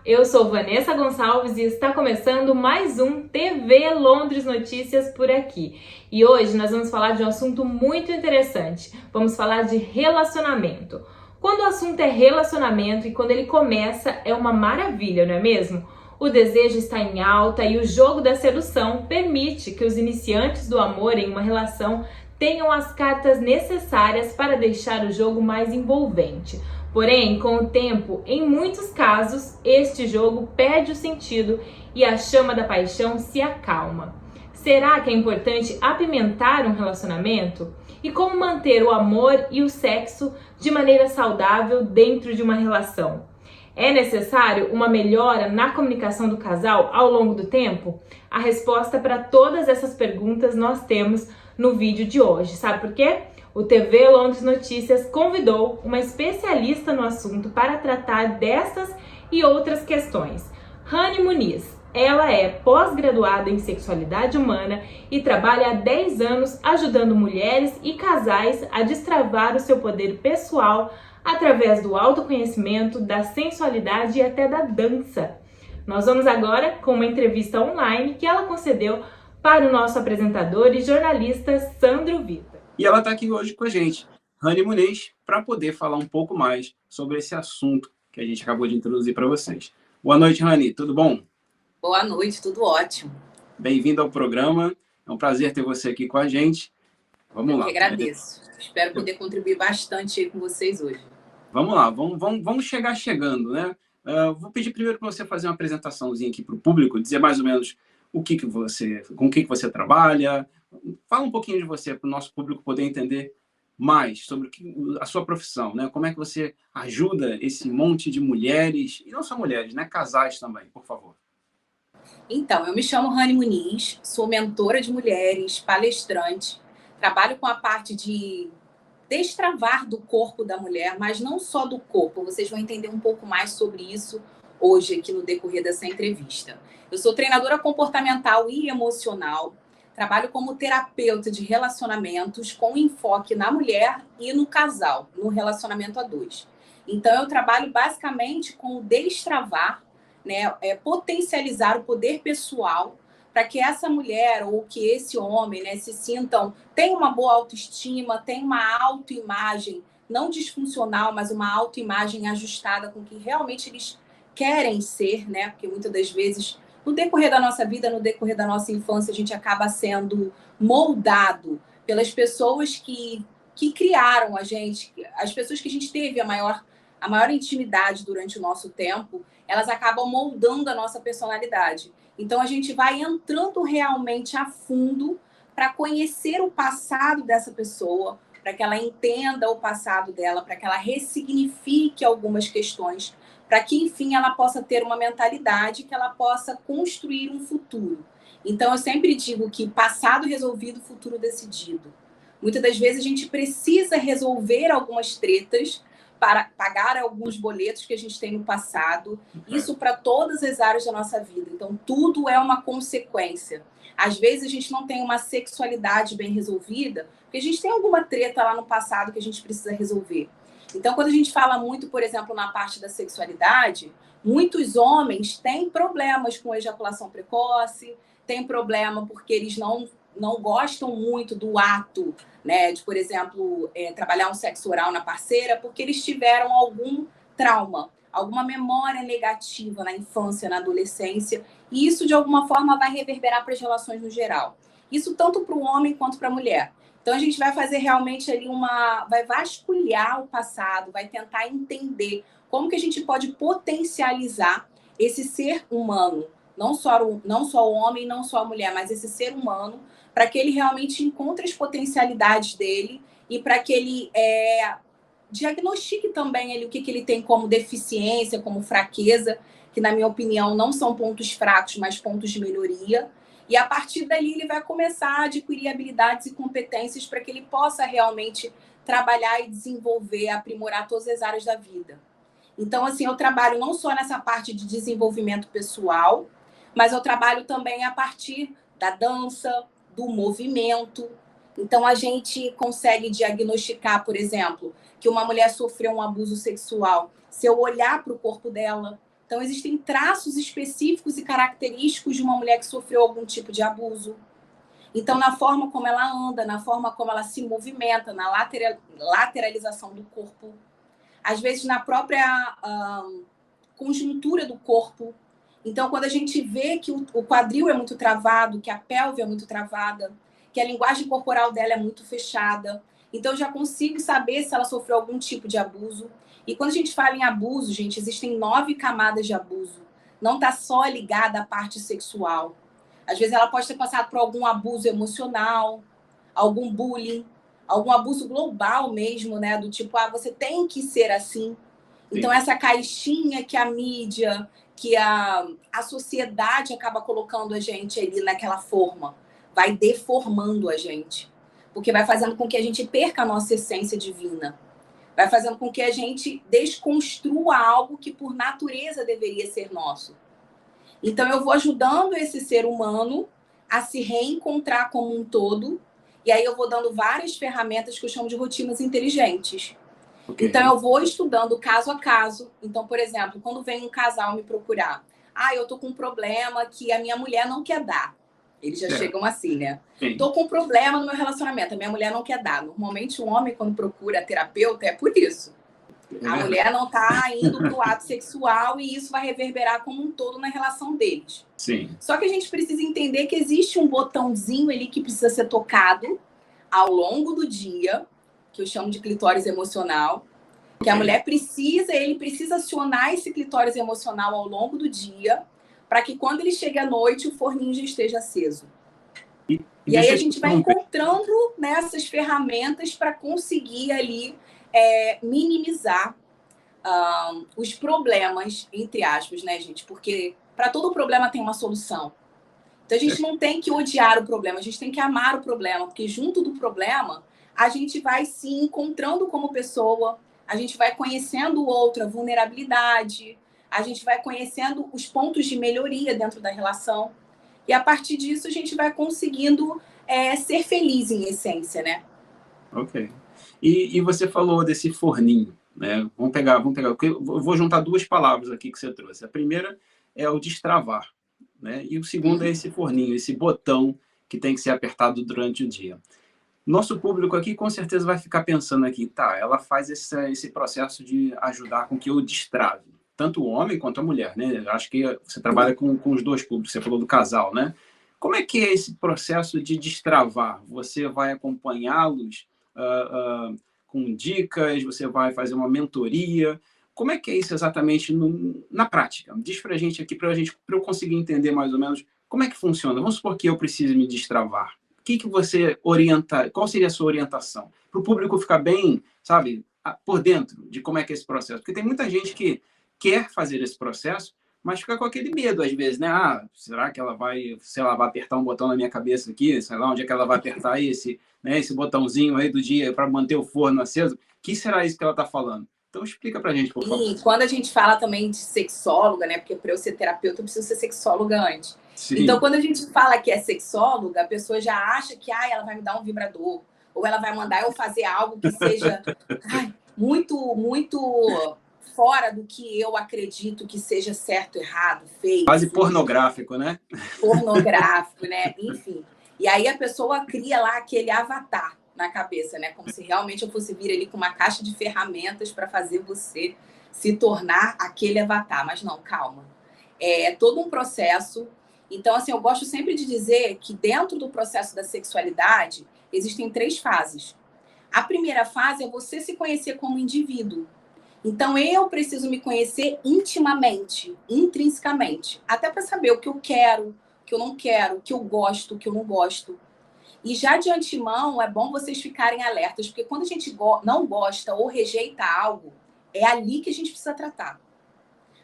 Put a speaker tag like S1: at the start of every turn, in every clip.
S1: Eu sou Vanessa Gonçalves e está começando mais um TV Londres Notícias por aqui. E hoje nós vamos falar de um assunto muito interessante. Vamos falar de relacionamento. Quando o assunto é relacionamento e quando ele começa, é uma maravilha, não é mesmo? O desejo está em alta e o jogo da sedução permite que os iniciantes do amor em uma relação tenham as cartas necessárias para deixar o jogo mais envolvente. Porém, com o tempo, em muitos casos, este jogo perde o sentido e a chama da paixão se acalma. Será que é importante apimentar um relacionamento? E como manter o amor e o sexo de maneira saudável dentro de uma relação? É necessário uma melhora na comunicação do casal ao longo do tempo? A resposta para todas essas perguntas nós temos no vídeo de hoje. Sabe por quê? O TV Londres Notícias convidou uma especialista no assunto para tratar destas e outras questões. Rani Muniz. Ela é pós-graduada em sexualidade humana e trabalha há 10 anos ajudando mulheres e casais a destravar o seu poder pessoal através do autoconhecimento, da sensualidade e até da dança. Nós vamos agora com uma entrevista online que ela concedeu para o nosso apresentador e jornalista Sandro Vitor.
S2: E ela está aqui hoje com a gente, Rani Muniz, para poder falar um pouco mais sobre esse assunto que a gente acabou de introduzir para vocês. Boa noite, Rani, tudo bom?
S3: Boa noite, tudo ótimo.
S2: Bem-vindo ao programa, é um prazer ter você aqui com a gente. Vamos lá.
S3: Eu que agradeço. Espero poder contribuir bastante aí com vocês hoje.
S2: Vamos lá, vamos chegar chegando, né? Vou pedir primeiro para você fazer uma apresentaçãozinha aqui para o público, dizer mais ou menos com o que você trabalha. Fala um pouquinho de você para o nosso público poder entender mais sobre a sua profissão, né? Como é que você ajuda esse monte de mulheres, e não só mulheres, né? Casais também, por favor.
S3: Então, eu me chamo Rani Muniz, sou mentora de mulheres, palestrante, trabalho com a parte de destravar do corpo da mulher, mas não só do corpo, vocês vão entender um pouco mais sobre isso hoje aqui no decorrer dessa entrevista. Eu sou treinadora comportamental e emocional, trabalho como terapeuta de relacionamentos com enfoque na mulher e no casal, no relacionamento a dois. Então, eu trabalho basicamente com o destravar, né, potencializar o poder pessoal para que essa mulher ou que esse homem, né, se sintam, tenham uma boa autoestima, tenham uma autoimagem não disfuncional, mas uma autoimagem ajustada com o que realmente eles querem ser, né? Porque muitas das vezes, no decorrer da nossa vida, no decorrer da nossa infância, a gente acaba sendo moldado pelas pessoas que criaram a gente, as pessoas que a gente teve a maior intimidade durante o nosso tempo, elas acabam moldando a nossa personalidade. Então, a gente vai entrando realmente a fundo para conhecer o passado dessa pessoa, para que ela entenda o passado dela, para que ela ressignifique algumas questões, para que, enfim, ela possa ter uma mentalidade, que ela possa construir um futuro. Então, eu sempre digo que passado resolvido, futuro decidido. Muitas das vezes, a gente precisa resolver algumas tretas para pagar alguns boletos que a gente tem no passado, isso para todas as áreas da nossa vida. Então, tudo é uma consequência. Às vezes, a gente não tem uma sexualidade bem resolvida, porque a gente tem alguma treta lá no passado que a gente precisa resolver. Então, quando a gente fala muito, por exemplo, na parte da sexualidade, muitos homens têm problemas com ejaculação precoce, têm problema porque eles não gostam muito do ato, né, de, por exemplo, trabalhar um sexo oral na parceira, porque eles tiveram algum trauma, alguma memória negativa na infância, na adolescência, e isso, de alguma forma, vai reverberar para as relações no geral. Isso tanto para o homem quanto para a mulher. Então, a gente vai fazer realmente ali vai vasculhar o passado, vai tentar entender como que a gente pode potencializar esse ser humano, não só o homem, não só a mulher, mas esse ser humano, para que ele realmente encontre as potencialidades dele e para que ele diagnostique também ele, o que ele tem como deficiência, como fraqueza, que, na minha opinião, não são pontos fracos, mas pontos de melhoria. E, a partir dali, ele vai começar a adquirir habilidades e competências para que ele possa realmente trabalhar e desenvolver, aprimorar todas as áreas da vida. Então, assim, eu trabalho não só nessa parte de desenvolvimento pessoal, mas eu trabalho também a partir da dança, do movimento. Então, a gente consegue diagnosticar, por exemplo, que uma mulher sofreu um abuso sexual se eu olhar para o corpo dela, Então, existem traços específicos e característicos de uma mulher que sofreu algum tipo de abuso. Então, na forma como ela anda, na forma como ela se movimenta, na lateralização do corpo, às vezes na própria conjuntura do corpo. Então, quando a gente vê que o quadril é muito travado, que a pelve é muito travada, que a linguagem corporal dela é muito fechada, então eu já consigo saber se ela sofreu algum tipo de abuso. E quando a gente fala em abuso, gente, existem 9 camadas de abuso. Não está só ligada à parte sexual. Às vezes ela pode ter passado por algum abuso emocional, algum bullying, algum abuso global mesmo, né? Do tipo, você tem que ser assim. Então, essa caixinha que a mídia, que a sociedade acaba colocando a gente ali naquela forma, vai deformando a gente. Porque vai fazendo com que a gente perca a nossa essência divina. Vai fazendo com que a gente desconstrua algo que, por natureza, deveria ser nosso. Então, eu vou ajudando esse ser humano a se reencontrar como um todo. E aí eu vou dando várias ferramentas que eu chamo de rotinas inteligentes. Okay. Então, eu vou estudando caso a caso. Então, por exemplo, quando vem um casal me procurar, eu tô com um problema que a minha mulher não quer dar. Eles já chegam assim, né? Sim. Tô com um problema no meu relacionamento, a minha mulher não quer dar. Normalmente, o homem, quando procura terapeuta, é por isso. A mulher não tá indo pro ato sexual e isso vai reverberar como um todo na relação deles.
S2: Sim.
S3: Só que a gente precisa entender que existe um botãozinho ali que precisa ser tocado ao longo do dia, que eu chamo de clitóris emocional, que a mulher precisa, ele precisa acionar esse clitóris emocional ao longo do dia, para que quando ele chegue à noite, o forninho já esteja aceso. E aí a gente vai encontrando nessas ferramentas para conseguir ali minimizar os problemas, entre aspas, né, gente? Porque para todo problema tem uma solução. Então a gente não tem que odiar o problema, a gente tem que amar o problema, porque junto do problema a gente vai se encontrando como pessoa, a gente vai conhecendo o outro, a vulnerabilidade, a gente vai conhecendo os pontos de melhoria dentro da relação. E a partir disso a gente vai conseguindo ser feliz em essência, né?
S2: Ok. E você falou desse forninho, né? Vamos pegar. Eu vou juntar 2 palavras aqui que você trouxe. A primeira é o destravar, né? E o segundo é esse forninho, esse botão que tem que ser apertado durante o dia. Nosso público aqui com certeza vai ficar pensando aqui, ela faz esse processo de ajudar com que eu destrave, tanto o homem quanto a mulher, né? Acho que você trabalha com os 2 públicos, você falou do casal, né? Como é que é esse processo de destravar? Você vai acompanhá-los com dicas, você vai fazer uma mentoria? Como é que é isso exatamente na prática? Diz pra gente aqui, para eu conseguir entender mais ou menos como é que funciona. Vamos supor que eu precise me destravar. O que você orienta? Qual seria a sua orientação? Para o público ficar bem, sabe, por dentro de como é que é esse processo. Porque tem muita gente que quer fazer esse processo, mas fica com aquele medo às vezes, né? Será que ela vai, sei lá, vai apertar um botão na minha cabeça aqui? Sei lá onde é que ela vai apertar esse botãozinho aí do dia para manter o forno aceso? Que será isso que ela está falando? Então explica pra gente, por favor.
S3: E quando a gente fala também de sexóloga, né? Porque para eu ser terapeuta eu preciso ser sexóloga antes. Sim. Então, quando a gente fala que é sexóloga, a pessoa já acha que ela vai me dar um vibrador, ou ela vai mandar eu fazer algo que seja muito, muito fora do que eu acredito que seja certo, errado, feio.
S2: Quase pornográfico, né?
S3: Pornográfico, né? Enfim. E aí a pessoa cria lá aquele avatar na cabeça, né? Como se realmente eu fosse vir ali com uma caixa de ferramentas para fazer você se tornar aquele avatar. Mas não, calma. É todo um processo. Então, assim, eu gosto sempre de dizer que dentro do processo da sexualidade existem 3 fases. A primeira fase é você se conhecer como indivíduo. Então, eu preciso me conhecer intimamente, intrinsecamente, até para saber o que eu quero, o que eu não quero, o que eu gosto, o que eu não gosto. E já de antemão, é bom vocês ficarem alertas, porque quando a gente não gosta ou rejeita algo, é ali que a gente precisa tratar.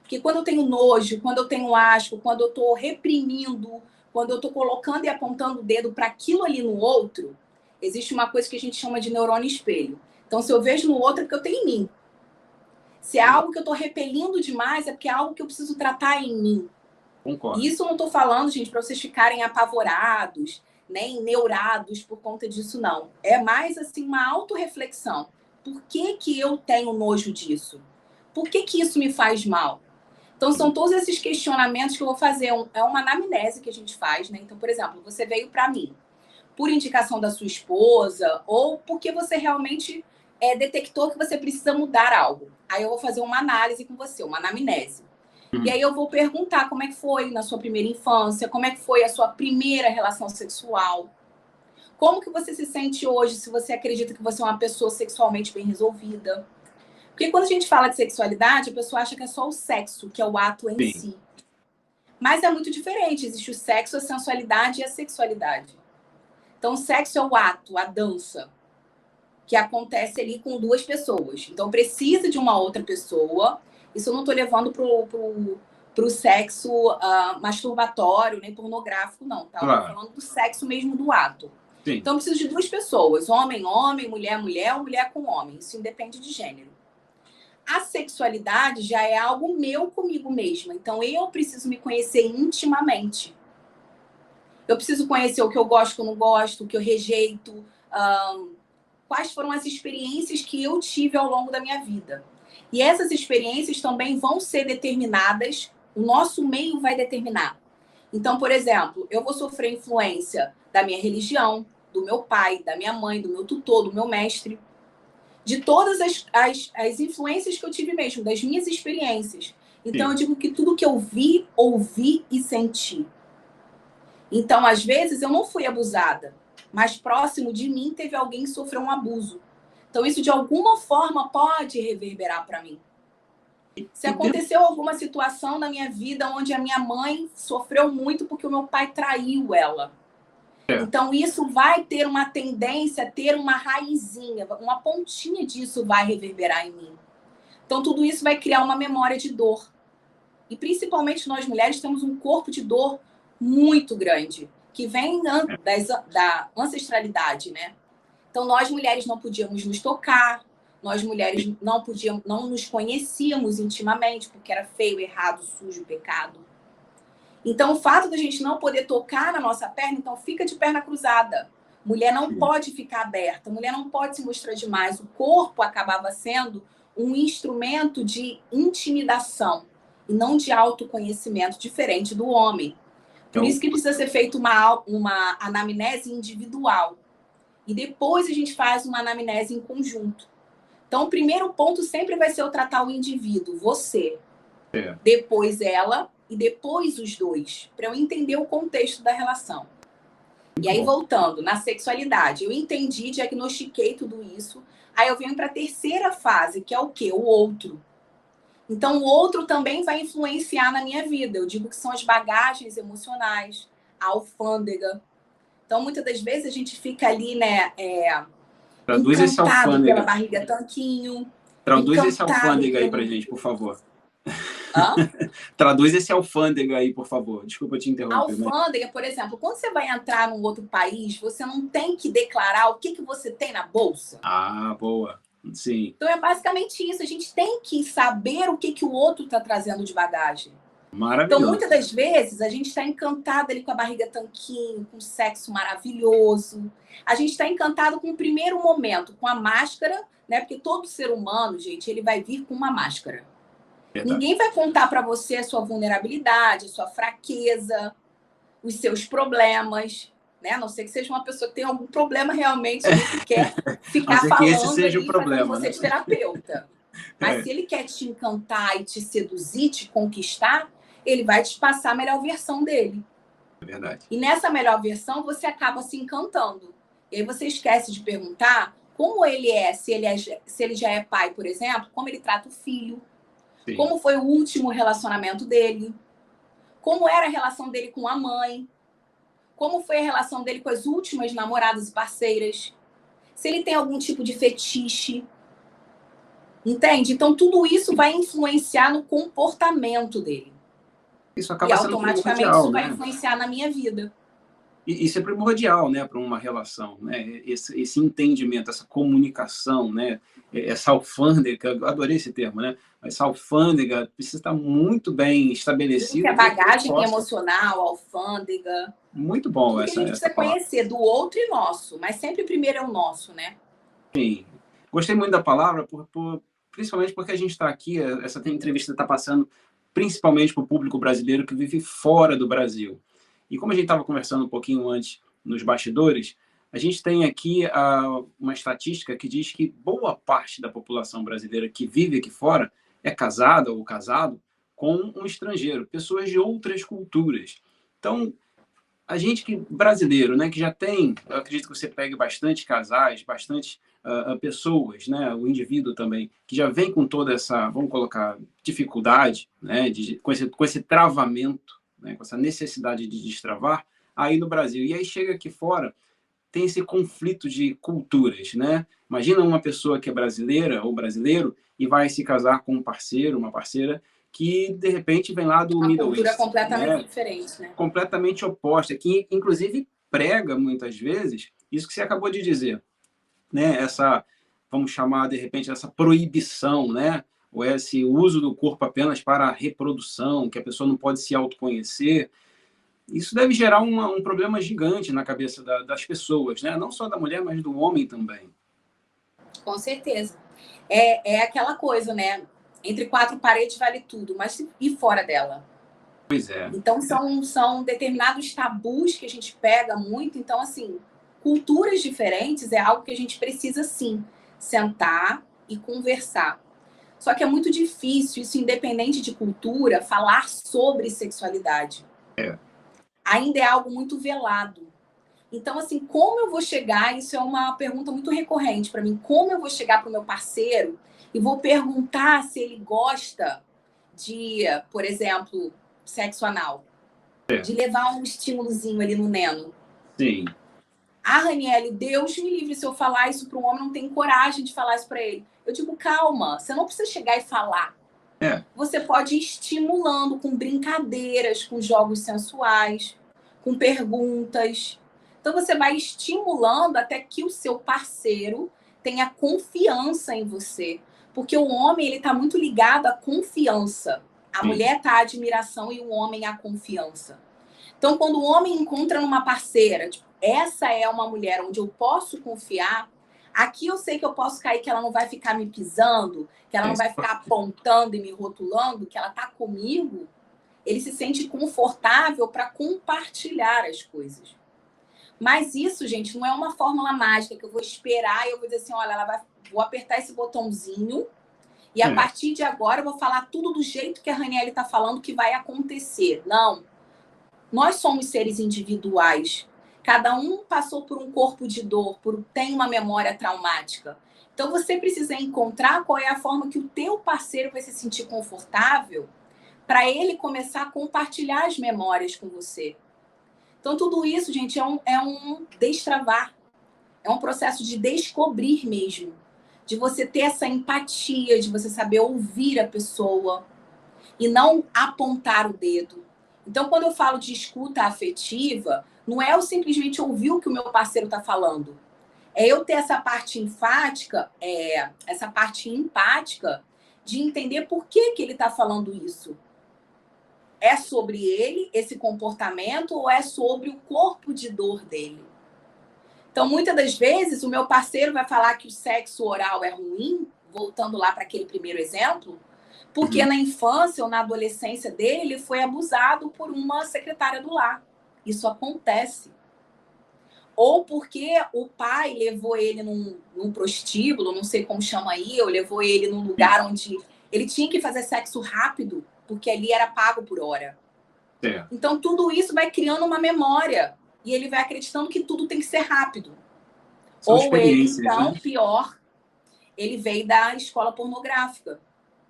S3: Porque quando eu tenho nojo, quando eu tenho asco, quando eu estou reprimindo, quando eu estou colocando e apontando o dedo para aquilo ali no outro, existe uma coisa que a gente chama de neurônio espelho. Então, se eu vejo no outro, é porque eu tenho em mim. Se é algo que eu estou repelindo demais, é porque é algo que eu preciso tratar em mim.
S2: Concordo.
S3: E isso eu não estou falando, gente, para vocês ficarem apavorados, nem neurados por conta disso, não. É mais, assim, uma autorreflexão. Por que eu tenho nojo disso? Por que isso me faz mal? Então, são todos esses questionamentos que eu vou fazer. É uma anamnese que a gente faz, né? Então, por exemplo, você veio para mim por indicação da sua esposa ou porque você realmente detectou que você precisa mudar algo. Aí eu vou fazer uma análise com você, uma anamnese. E aí eu vou perguntar como é que foi na sua primeira infância, como é que foi a sua primeira relação sexual, como que você se sente hoje, se você acredita que você é uma pessoa sexualmente bem resolvida. Porque quando a gente fala de sexualidade, a pessoa acha que é só o sexo, que é o ato em si. Mas é muito diferente. Existe o sexo, a sensualidade e a sexualidade. Então, o sexo é o ato, a dança, que acontece ali com duas pessoas. Então, precisa de uma outra pessoa. Isso eu não estou levando pro sexo masturbatório, nem pornográfico, não. Tá?
S2: Claro.
S3: Eu tô falando do sexo mesmo, do ato.
S2: Sim.
S3: Então, precisa de duas pessoas. Homem, homem, mulher, mulher ou mulher com homem. Isso independe de gênero. A sexualidade já é algo meu comigo mesma. Então, eu preciso me conhecer intimamente. Eu preciso conhecer o que eu gosto, o que eu não gosto, o que eu rejeito. Quais foram as experiências que eu tive ao longo da minha vida. E essas experiências também vão ser determinadas, o nosso meio vai determinar. Então, por exemplo, eu vou sofrer influência da minha religião, do meu pai, da minha mãe, do meu tutor, do meu mestre, de todas as influências que eu tive mesmo, das minhas experiências. Então, eu digo que tudo que eu vi, ouvi e senti. Então, às vezes, eu não fui abusada, mas próximo de mim teve alguém que sofreu um abuso. Então, isso de alguma forma pode reverberar para mim. Se aconteceu alguma situação na minha vida onde a minha mãe sofreu muito porque o meu pai traiu ela. Então, isso vai ter uma tendência a ter uma raizinha, uma pontinha disso vai reverberar em mim. Então, tudo isso vai criar uma memória de dor. E, principalmente, nós mulheres temos um corpo de dor muito grande, que vem da ancestralidade, né? Então, nós mulheres não podíamos nos tocar, nós mulheres não nos conhecíamos intimamente, porque era feio, errado, sujo, pecado. Então, o fato da gente não poder tocar na nossa perna, então fica de perna cruzada. Mulher não pode ficar aberta, mulher não pode se mostrar demais. O corpo acabava sendo um instrumento de intimidação e não de autoconhecimento, diferente do homem. Por isso que precisa ser feita uma anamnese individual. E depois a gente faz uma anamnese em conjunto. Então, o primeiro ponto sempre vai ser eu tratar o indivíduo, você. Depois ela e depois os dois, para eu entender o contexto da relação. E aí, voltando, na sexualidade, eu entendi, diagnostiquei tudo isso, aí eu venho para a terceira fase, que é o quê? O outro. Então, o outro também vai influenciar na minha vida. Eu digo que são as bagagens emocionais, a alfândega. Então, muitas das vezes, a gente fica ali, né,
S2: Traduz esse
S3: encantado pela barriga tanquinho.
S2: Traduz esse alfândega aí pra gente, por favor.
S3: Hã?
S2: Traduz esse alfândega aí, por favor. Desculpa te interromper.
S3: Alfândega, por exemplo, quando você vai entrar num outro país, você não tem que declarar o que você tem na bolsa.
S2: Ah, boa. Sim.
S3: Então é basicamente isso. A gente tem que saber o que o outro está trazendo de bagagem.
S2: Maravilhoso.
S3: Então, muitas das vezes, a gente está encantada ali com a barriga tanquinho, com sexo maravilhoso. A gente está encantado com o primeiro momento, com a máscara, né? Porque todo ser humano, gente, ele vai vir com uma máscara. Verdade. Ninguém vai contar para você a sua vulnerabilidade, a sua fraqueza, os seus problemas, né? A não ser que seja uma pessoa que tem algum problema realmente que quer ficar falando
S2: que esse seja o problema,
S3: você, né? De terapeuta. Mas se ele quer te encantar e te seduzir, te conquistar, ele vai te passar a melhor versão dele.
S2: É verdade.
S3: E nessa melhor versão, você acaba se encantando. E aí você esquece de perguntar como ele é, se ele já é pai, por exemplo, como ele trata o filho. Sim. Como foi o último relacionamento dele. Como era a relação dele com a mãe. Como foi a relação dele com as últimas namoradas e parceiras. Se ele tem algum tipo de fetiche. Entende? Então, tudo isso vai influenciar no comportamento dele.
S2: Isso acaba sendo
S3: automaticamente isso vai influenciar na minha vida.
S2: E isso é primordial, né, para uma relação, né? Esse entendimento, essa comunicação, né? Essa alfândega, eu adorei esse termo, né? Essa alfândega precisa estar muito bem estabelecida.
S3: É bagagem emocional, alfândega.
S2: Muito bom
S3: tudo
S2: essa.
S3: Que a gente precisa conhecer do outro e nosso, mas sempre primeiro é o nosso, né?
S2: Sim. Gostei muito da palavra, principalmente porque a gente está aqui, essa entrevista está passando principalmente para o público brasileiro que vive fora do Brasil. E como a gente estava conversando um pouquinho antes nos bastidores, a gente tem aqui uma estatística que diz que boa parte da população brasileira que vive aqui fora é casada ou casado com um estrangeiro, pessoas de outras culturas. Então, a gente brasileiro, né, que já tem, eu acredito que você pegue bastante casais, bastante pessoas, né, o indivíduo também, que já vem com toda essa, vamos colocar, dificuldade, né, com esse travamento, né, com essa necessidade de destravar, aí no Brasil. E aí chega aqui fora, tem esse conflito de culturas, né? Imagina uma pessoa que é brasileira ou brasileiro e vai se casar com um parceiro, uma parceira, que de repente vem lá do Middle East.
S3: Uma cultura completamente
S2: né?
S3: diferente, né?
S2: Completamente oposta, que inclusive prega muitas vezes isso que você acabou de dizer, né? Essa, vamos chamar de repente essa proibição, né? Ou esse uso do corpo apenas para a reprodução, que a pessoa não pode se autoconhecer. Isso deve gerar um problema gigante na cabeça das pessoas, né? Não só da mulher, mas do homem também.
S3: Com certeza. É aquela coisa, né? Entre quatro paredes vale tudo, mas e fora dela?
S2: Pois é.
S3: Então, são determinados tabus que a gente pega muito. Então, assim, culturas diferentes é algo que a gente precisa, sim, sentar e conversar. Só que é muito difícil, isso independente de cultura, falar sobre sexualidade. Ainda é algo muito velado. Então, assim, como eu vou chegar? Isso é uma pergunta muito recorrente para mim. Como eu vou chegar para o meu parceiro e vou perguntar se ele gosta de, por exemplo, sexo anal? De levar um estímulozinho ali no neno.
S2: Sim.
S3: Raniele, Deus me livre se eu falar isso para um homem, não tem coragem de falar isso para ele. Eu digo, calma, você não precisa chegar e falar. Você pode ir estimulando com brincadeiras, com jogos sensuais, com perguntas. Então, você vai estimulando até que o seu parceiro tenha confiança em você. Porque o homem, ele está muito ligado à confiança. A mulher está à admiração e o homem à confiança. Então, quando o homem encontra numa parceira, tipo, essa é uma mulher onde eu posso confiar, aqui eu sei que eu posso cair, que ela não vai ficar me pisando, que ela não vai ficar apontando e me rotulando, que ela está comigo, ele se sente confortável para compartilhar as coisas. Mas isso, gente, não é uma fórmula mágica que eu vou esperar e eu vou dizer assim, olha, vou apertar esse botãozinho e a partir de agora eu vou falar tudo do jeito que a Raniele está falando que vai acontecer. Não. Nós somos seres individuais. Cada um passou por um corpo de dor, tem uma memória traumática. Então, você precisa encontrar qual é a forma que o teu parceiro vai se sentir confortável para ele começar a compartilhar as memórias com você. Então, tudo isso, gente, é um destravar. É um processo de descobrir mesmo. De você ter essa empatia, de você saber ouvir a pessoa e não apontar o dedo. Então, quando eu falo de escuta afetiva, não é eu simplesmente ouvir o que o meu parceiro está falando. É eu ter essa parte enfática, essa parte empática, de entender por que ele está falando isso. É sobre ele, esse comportamento, ou é sobre o corpo de dor dele? Então, muitas das vezes, o meu parceiro vai falar que o sexo oral é ruim, voltando lá para aquele primeiro exemplo, porque na infância ou na adolescência dele, ele foi abusado por uma secretária do lar. Isso acontece. Ou porque o pai levou ele num prostíbulo, não sei como chama aí, ou levou ele num lugar onde ele tinha que fazer sexo rápido, porque ali era pago por hora. Então, tudo isso vai criando uma memória. E ele vai acreditando que tudo tem que ser rápido.
S2: São
S3: ou ele,
S2: né?
S3: então, pior, ele veio da escola pornográfica.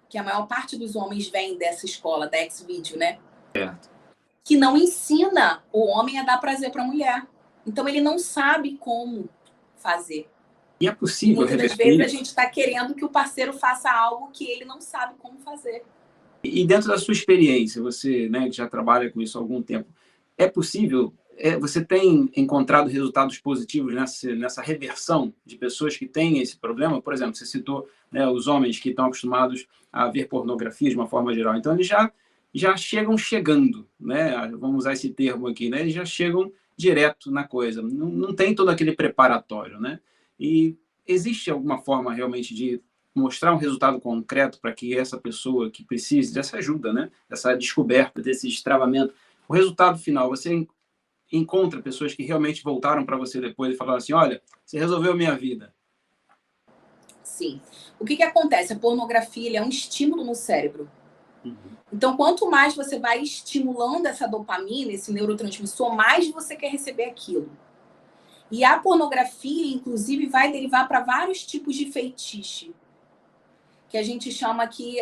S3: Que a maior parte dos homens vem dessa escola, da X-Video, né? Que não ensina o homem a dar prazer para a mulher. Então, ele não sabe como fazer.
S2: E é possível
S3: muitas das vezes a gente está querendo que o parceiro faça algo que ele não sabe como fazer.
S2: E dentro da sua experiência, você, né, que já trabalha com isso há algum tempo, é possível, você tem encontrado resultados positivos nessa reversão de pessoas que têm esse problema? Por exemplo, você citou, né, os homens que estão acostumados a ver pornografia de uma forma geral. Então, eles já chegando, né? Vamos usar esse termo aqui, né? Eles já chegam direto na coisa. Não tem todo aquele preparatório, né? E existe alguma forma realmente de mostrar um resultado concreto para que essa pessoa que precise dessa ajuda, né? Dessa descoberta, desse destravamento, o resultado final, você encontra pessoas que realmente voltaram para você depois e falaram assim, olha, você resolveu a minha vida.
S3: Sim. O que acontece? A pornografia é um estímulo no cérebro.
S2: Uhum.
S3: Então, quanto mais você vai estimulando essa dopamina, esse neurotransmissor, mais você quer receber aquilo. E a pornografia, inclusive, vai derivar para vários tipos de feitiço, que a gente chama que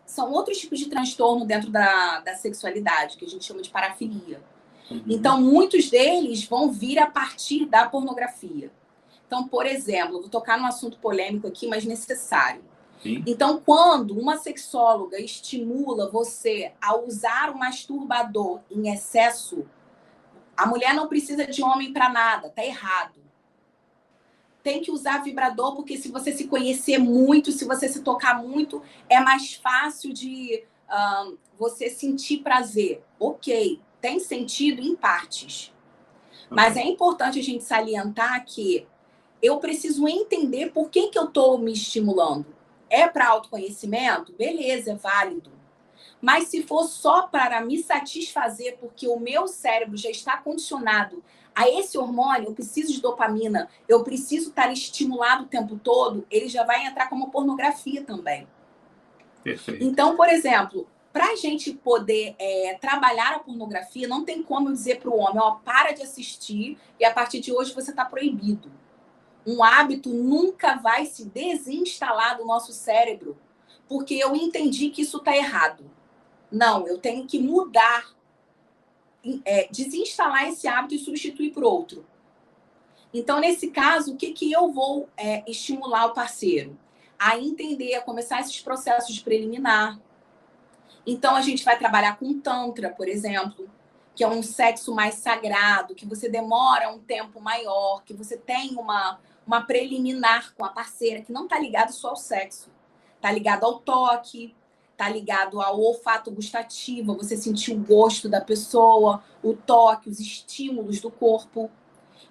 S3: são outros tipos de transtorno dentro da sexualidade, que a gente chama de parafilia.
S2: Uhum.
S3: Então, muitos deles vão vir a partir da pornografia. Então, por exemplo, vou tocar num assunto polêmico aqui, mas necessário.
S2: Sim.
S3: Então, quando uma sexóloga estimula você a usar o masturbador em excesso, a mulher não precisa de homem para nada, tá errado. Tem que usar vibrador, porque se você se conhecer muito, se você se tocar muito, é mais fácil de você sentir prazer. Ok, tem sentido em partes. Mas é importante a gente salientar que eu preciso entender por que eu estou me estimulando. É para autoconhecimento? Beleza, é válido. Mas se for só para me satisfazer, porque o meu cérebro já está condicionado a esse hormônio, eu preciso de dopamina, eu preciso estar estimulado o tempo todo, ele já vai entrar como pornografia também.
S2: Perfeito.
S3: Então, por exemplo, para a gente poder trabalhar a pornografia, não tem como eu dizer para o homem, ó, para de assistir e a partir de hoje você está proibido. Um hábito nunca vai se desinstalar do nosso cérebro, porque eu entendi que isso está errado. Não, eu tenho que mudar, desinstalar esse hábito e substituir por outro. Então, nesse caso, o que eu vou estimular o parceiro? A entender, a começar esses processos de preliminar. Então, a gente vai trabalhar com Tantra, por exemplo, que é um sexo mais sagrado, que você demora um tempo maior, que você tem uma preliminar com a parceira, que não está ligado só ao sexo. Está ligado ao toque, está ligado ao olfato gustativo, você sentir o gosto da pessoa, o toque, os estímulos do corpo.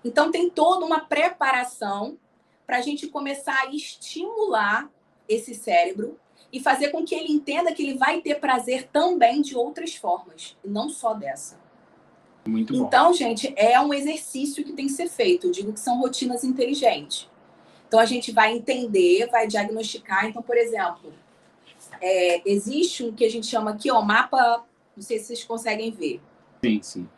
S3: Então, tem toda uma preparação para a gente começar a estimular esse cérebro e fazer com que ele entenda que ele vai ter prazer também de outras formas, e não só dessa.
S2: Muito bom.
S3: Então, gente, é um exercício que tem que ser feito. Eu digo que são rotinas inteligentes. Então, a gente vai entender, vai diagnosticar. Então, por exemplo, existe um que a gente chama aqui, ó, mapa, não sei se vocês conseguem ver.
S2: Sim, sim.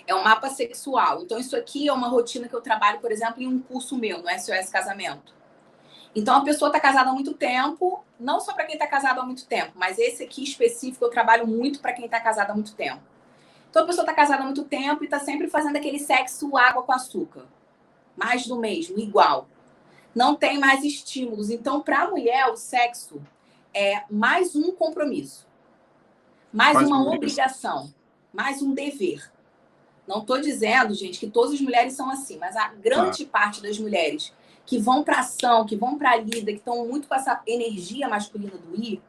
S3: É um mapa sexual. Então, isso aqui é uma rotina que eu trabalho, por exemplo, em um curso meu, no SOS Casamento. Então, a pessoa está casada há muito tempo, não só para quem está casado há muito tempo, mas esse aqui específico eu trabalho muito para quem está casado há muito tempo. Então, a pessoa está casada há muito tempo e está sempre fazendo aquele sexo água com açúcar. Mais do mesmo, igual. Não tem mais estímulos. Então, para a mulher, o sexo é mais um compromisso. Mais uma obrigação. Mais um dever. Não estou dizendo, gente, que todas as mulheres são assim, mas a grande parte das mulheres que vão para ação, que vão para a lida, que estão muito com essa energia masculina do ir,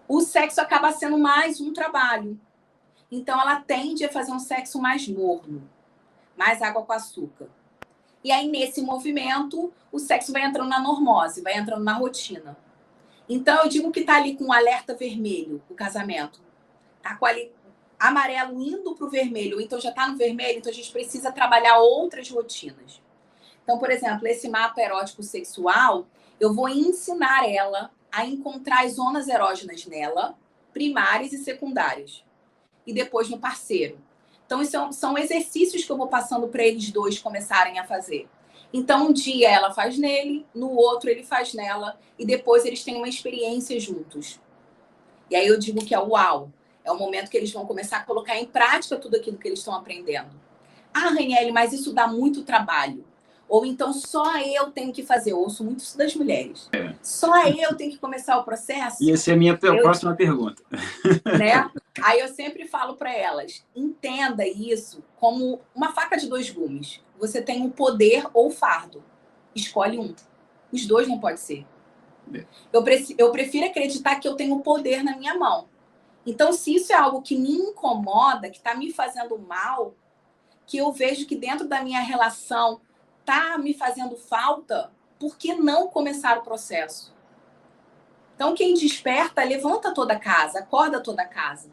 S3: o sexo acaba sendo mais um trabalho. Então, ela tende a fazer um sexo mais morno, mais água com açúcar. E aí, nesse movimento, o sexo vai entrando na normose, vai entrando na rotina. Então, eu digo que está ali com um alerta vermelho, o casamento. Está com ali amarelo indo para o vermelho, então já está no vermelho, então a gente precisa trabalhar outras rotinas. Então, por exemplo, esse mapa erótico sexual, eu vou ensinar ela a encontrar as zonas erógenas nela, primárias e secundárias. E depois no parceiro. Então, isso são exercícios que eu vou passando para eles dois começarem a fazer. Então, um dia ela faz nele, no outro ele faz nela, e depois eles têm uma experiência juntos. E aí eu digo que é uau. É o momento que eles vão começar a colocar em prática tudo aquilo que eles estão aprendendo. Ah, Raniele, mas isso dá muito trabalho. Ou então só eu tenho que fazer. Eu ouço muito isso das mulheres. Só eu tenho que começar o processo?
S2: E essa é a minha próxima pergunta.
S3: Né? Aí eu sempre falo para elas, entenda isso como uma faca de dois gumes. Você tem um poder ou fardo. Escolhe um. Os dois não pode ser. Eu prefiro acreditar que eu tenho o poder na minha mão. Então, se isso é algo que me incomoda, que está me fazendo mal, que eu vejo que dentro da minha relação está me fazendo falta, por que não começar o processo? Então, quem desperta, levanta toda a casa, acorda toda a casa.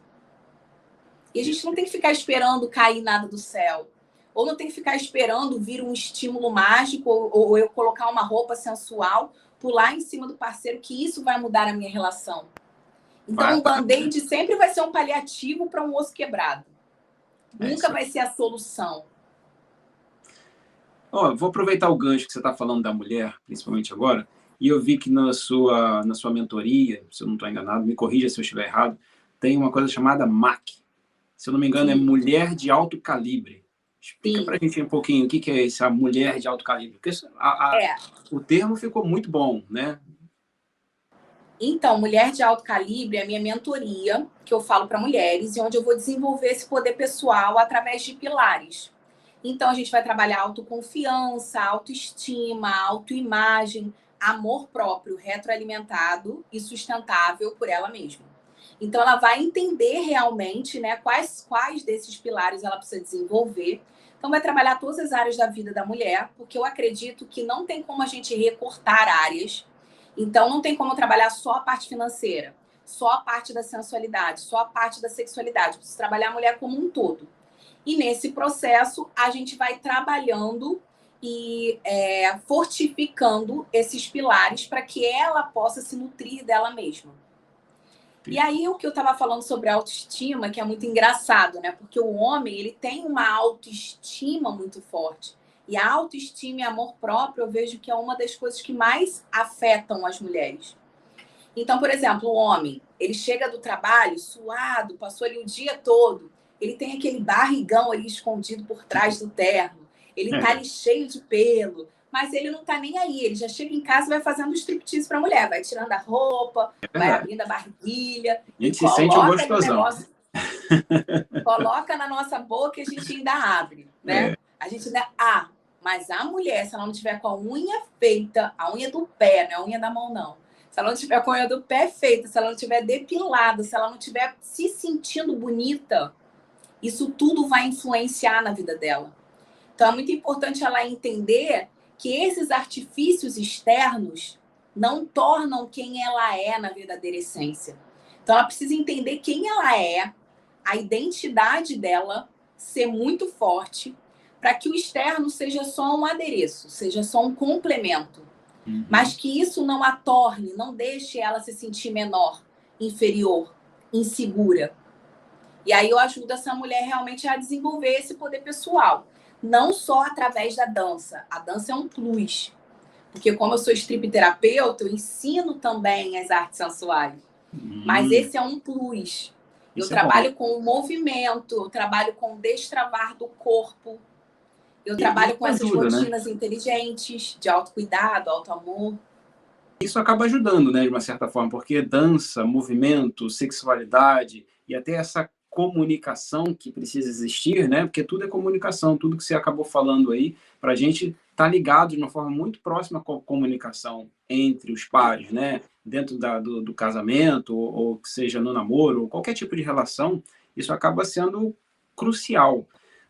S3: E a gente não tem que ficar esperando cair nada do céu. Ou não tem que ficar esperando vir um estímulo mágico, ou eu colocar uma roupa sensual, pular em cima do parceiro, que isso vai mudar a minha relação. Então, o band-aid sempre vai ser um paliativo para um osso quebrado. Nunca vai ser a solução.
S2: Vou aproveitar o gancho que você está falando da mulher, principalmente agora, e eu vi que na sua mentoria, se eu não estou enganado, me corrija se eu estiver errado, tem uma coisa chamada MAC. Se eu não me engano, é Mulher de Alto Calibre. Explica para a gente um pouquinho o que é essa mulher de alto calibre. Porque o termo ficou muito bom, né?
S3: Então, Mulher de Alto Calibre é a minha mentoria, que eu falo para mulheres, e onde eu vou desenvolver esse poder pessoal através de pilares. Então, a gente vai trabalhar autoconfiança, autoestima, autoimagem, amor próprio, retroalimentado e sustentável por ela mesma. Então, ela vai entender realmente, né, quais desses pilares ela precisa desenvolver. Então, vai trabalhar todas as áreas da vida da mulher, porque eu acredito que não tem como a gente recortar áreas. Então, não tem como trabalhar só a parte financeira, só a parte da sensualidade, só a parte da sexualidade. Preciso trabalhar a mulher como um todo. E nesse processo, a gente vai trabalhando e fortificando esses pilares para que ela possa se nutrir dela mesma. E aí, o que eu estava falando sobre autoestima, que é muito engraçado, né? Porque o homem, ele tem uma autoestima muito forte. E a autoestima e amor próprio, eu vejo que é uma das coisas que mais afetam as mulheres. Então, por exemplo, o homem, ele chega do trabalho suado, passou ali o dia todo, ele tem aquele barrigão ali escondido por trás do terno, ele tá ali cheio de pelo, mas ele não tá nem aí, ele já chega em casa e vai fazendo striptease pra mulher, vai tirando a roupa, vai abrindo a barriguilha,
S2: a gente se sente um gostosão.
S3: Coloca na nossa boca e a gente ainda abre, né? A gente ainda... mas a mulher, se ela não tiver com a unha feita, a unha do pé, não é a unha da mão, não. Se ela não tiver com a unha do pé feita, se ela não tiver depilada, se ela não tiver se sentindo bonita, isso tudo vai influenciar na vida dela. Então, é muito importante ela entender que esses artifícios externos não tornam quem ela é na verdadeira essência. Então, ela precisa entender quem ela é, a identidade dela ser muito forte, para que o externo seja só um adereço, seja só um complemento. Mas que isso não a torne, não deixe ela se sentir menor, inferior, insegura. E aí eu ajudo essa mulher realmente a desenvolver esse poder pessoal. Não só através da dança. A dança é um plus. Porque como eu sou stripterapeuta, eu ensino também as artes sensuais. Mas esse é um plus. Eu trabalho com o movimento, eu trabalho com o destravar do corpo. Eu trabalho com essas rotinas inteligentes, de autocuidado, autoamor.
S2: Isso acaba ajudando, né, de uma certa forma, porque dança, movimento, sexualidade e até essa comunicação que precisa existir, né, porque tudo é comunicação, tudo que você acabou falando aí, para a gente estar ligado de uma forma muito próxima com a comunicação entre os pares, né, dentro do casamento, ou que seja no namoro, ou qualquer tipo de relação, isso acaba sendo crucial.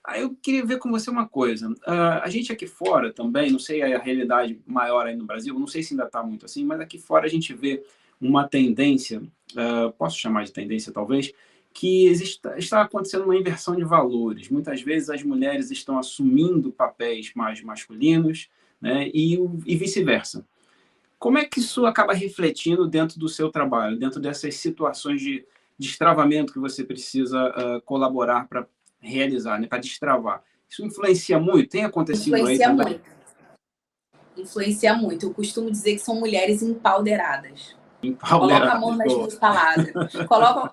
S2: Aí eu queria ver com você uma coisa. A gente aqui fora também, não sei a realidade maior aí no Brasil, não sei se ainda está muito assim, mas aqui fora a gente vê uma tendência, posso chamar de tendência talvez, que está acontecendo uma inversão de valores. Muitas vezes as mulheres estão assumindo papéis mais masculinos, né, e vice-versa. Como é que isso acaba refletindo dentro do seu trabalho, dentro dessas situações de destravamento que você precisa colaborar para realizar, né, para destravar? Isso influencia muito? Tem acontecido aí também?
S3: Influencia muito. Eu costumo dizer que são mulheres empoderadas.
S2: Empoderadas.
S3: Coloca amor nas minhas palavras.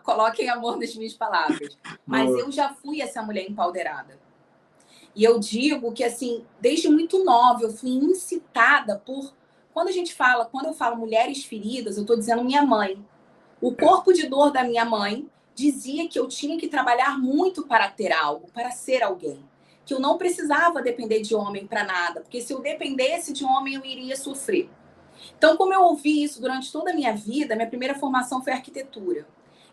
S3: Coloquem amor nas minhas palavras. Mas eu já fui essa mulher empoderada. E eu digo que, assim, desde muito nova, eu fui incitada por... Quando eu falo mulheres feridas, eu estou dizendo minha mãe. O corpo de dor da minha mãe dizia que eu tinha que trabalhar muito para ter algo, para ser alguém. Que eu não precisava depender de homem para nada, porque se eu dependesse de homem, eu iria sofrer. Então, como eu ouvi isso durante toda a minha vida, minha primeira formação foi arquitetura.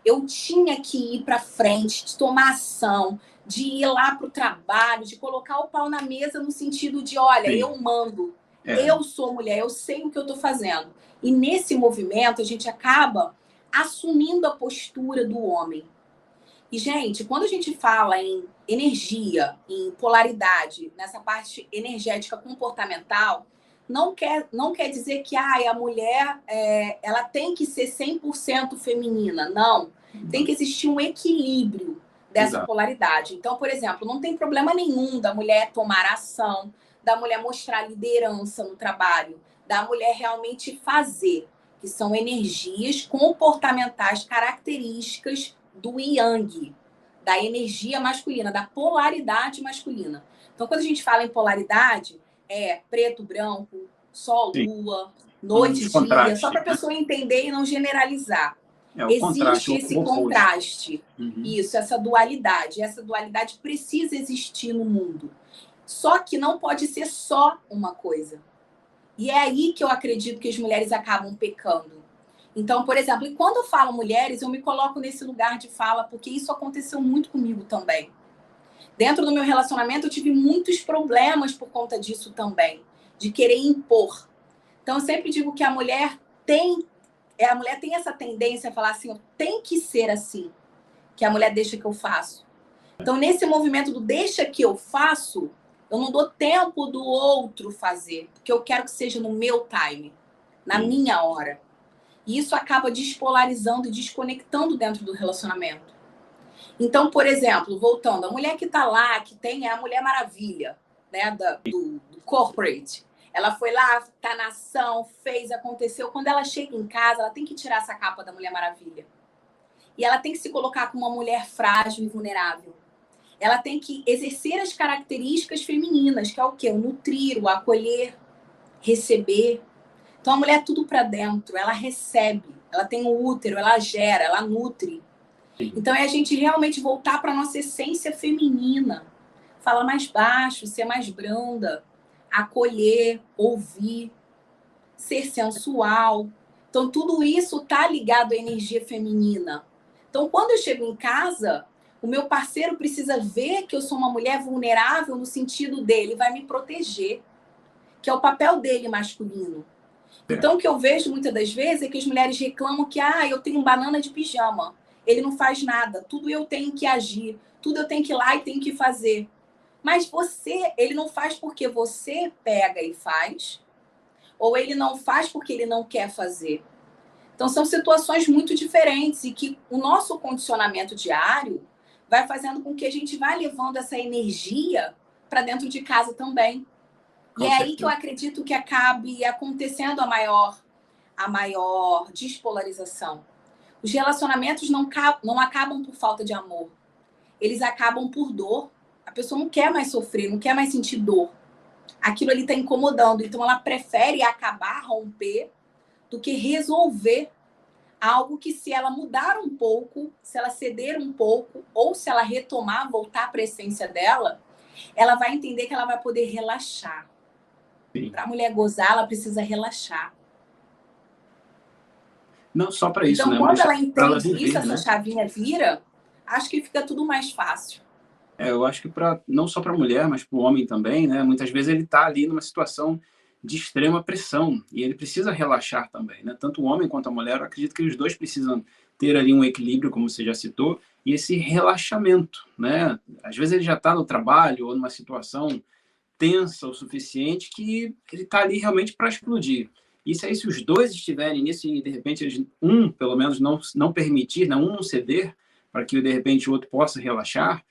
S3: Eu tinha que ir para frente, de tomar ação, de ir lá para o trabalho, de colocar o pau na mesa no sentido de, olha, eu mando. Eu sou mulher, eu sei o que eu estou fazendo. E nesse movimento, a gente acaba assumindo a postura do homem. E, gente, quando a gente fala em energia, em polaridade, nessa parte energética comportamental, não quer dizer que a mulher ela tem que ser 100% feminina. Não. Tem que existir um equilíbrio dessa polaridade. Então, por exemplo, não tem problema nenhum da mulher tomar ação, da mulher mostrar liderança no trabalho, da mulher realmente fazer, que são energias comportamentais características do yang, da energia masculina, da polaridade masculina. Então, quando a gente fala em polaridade, é preto, branco, sol, lua, noite, dia, só para a pessoa entender e não generalizar. Existe esse contraste, isso, essa dualidade. Essa dualidade precisa existir no mundo. Só que não pode ser só uma coisa. E é aí que eu acredito que as mulheres acabam pecando. Então, por exemplo, e quando eu falo mulheres, eu me coloco nesse lugar de fala, porque isso aconteceu muito comigo também. Dentro do meu relacionamento, eu tive muitos problemas por conta disso também, de querer impor. Então, eu sempre digo que a mulher tem essa tendência a falar assim, tem que ser assim, que a mulher deixa que eu faço. Então, nesse movimento do deixa que eu faço, eu não dou tempo do outro fazer, porque eu quero que seja no meu time, na minha hora. E isso acaba despolarizando e desconectando dentro do relacionamento. Então, por exemplo, voltando, a mulher que está lá, que tem a Mulher Maravilha, né, do corporate, ela foi lá, tá na ação, fez, aconteceu. Quando ela chega em casa, ela tem que tirar essa capa da Mulher Maravilha. E ela tem que se colocar como uma mulher frágil e vulnerável. Ela tem que exercer as características femininas, que é o quê? O nutrir, o acolher, receber. Então, a mulher é tudo para dentro, ela recebe, ela tem o útero, ela gera, ela nutre. Então, é a gente realmente voltar para a nossa essência feminina. Falar mais baixo, ser mais branda, acolher, ouvir, ser sensual. Então, tudo isso está ligado à energia feminina. Então, quando eu chego em casa, o meu parceiro precisa ver que eu sou uma mulher vulnerável no sentido dele, vai me proteger, que é o papel dele masculino. Então, o que eu vejo muitas das vezes é que as mulheres reclamam que eu tenho um banana de pijama, ele não faz nada, tudo eu tenho que agir, tudo eu tenho que ir lá e tenho que fazer. Mas ele não faz porque você pega e faz, ou ele não faz porque ele não quer fazer. Então, são situações muito diferentes e que o nosso condicionamento diário vai fazendo com que a gente vá levando essa energia para dentro de casa também. E é aí que eu acredito que acabe acontecendo a maior despolarização. Os relacionamentos não acabam por falta de amor. Eles acabam por dor. A pessoa não quer mais sofrer, não quer mais sentir dor. Aquilo ali está incomodando. Então, ela prefere acabar, romper, do que resolver algo que, se ela mudar um pouco, se ela ceder um pouco, ou se ela retomar, voltar para a essência dela, ela vai entender que ela vai poder relaxar. Para a mulher gozar, ela precisa relaxar.
S2: Não só para isso,
S3: então,
S2: né?
S3: Quando
S2: mas
S3: ela entende
S2: viver,
S3: isso, essa chavinha vira, acho que fica tudo mais fácil.
S2: Eu acho que não só para a mulher, mas para o homem também, né? Muitas vezes ele está ali numa situação de extrema pressão e ele precisa relaxar também, né? Tanto o homem quanto a mulher, eu acredito que os dois precisam ter ali um equilíbrio, como você já citou, e esse relaxamento, né? Às vezes ele já está no trabalho ou numa situação tensa o suficiente que ele está ali realmente para explodir. E se os dois estiverem nisso e, de repente, pelo menos, não permitir, um não ceder, para que, de repente, o outro possa relaxar,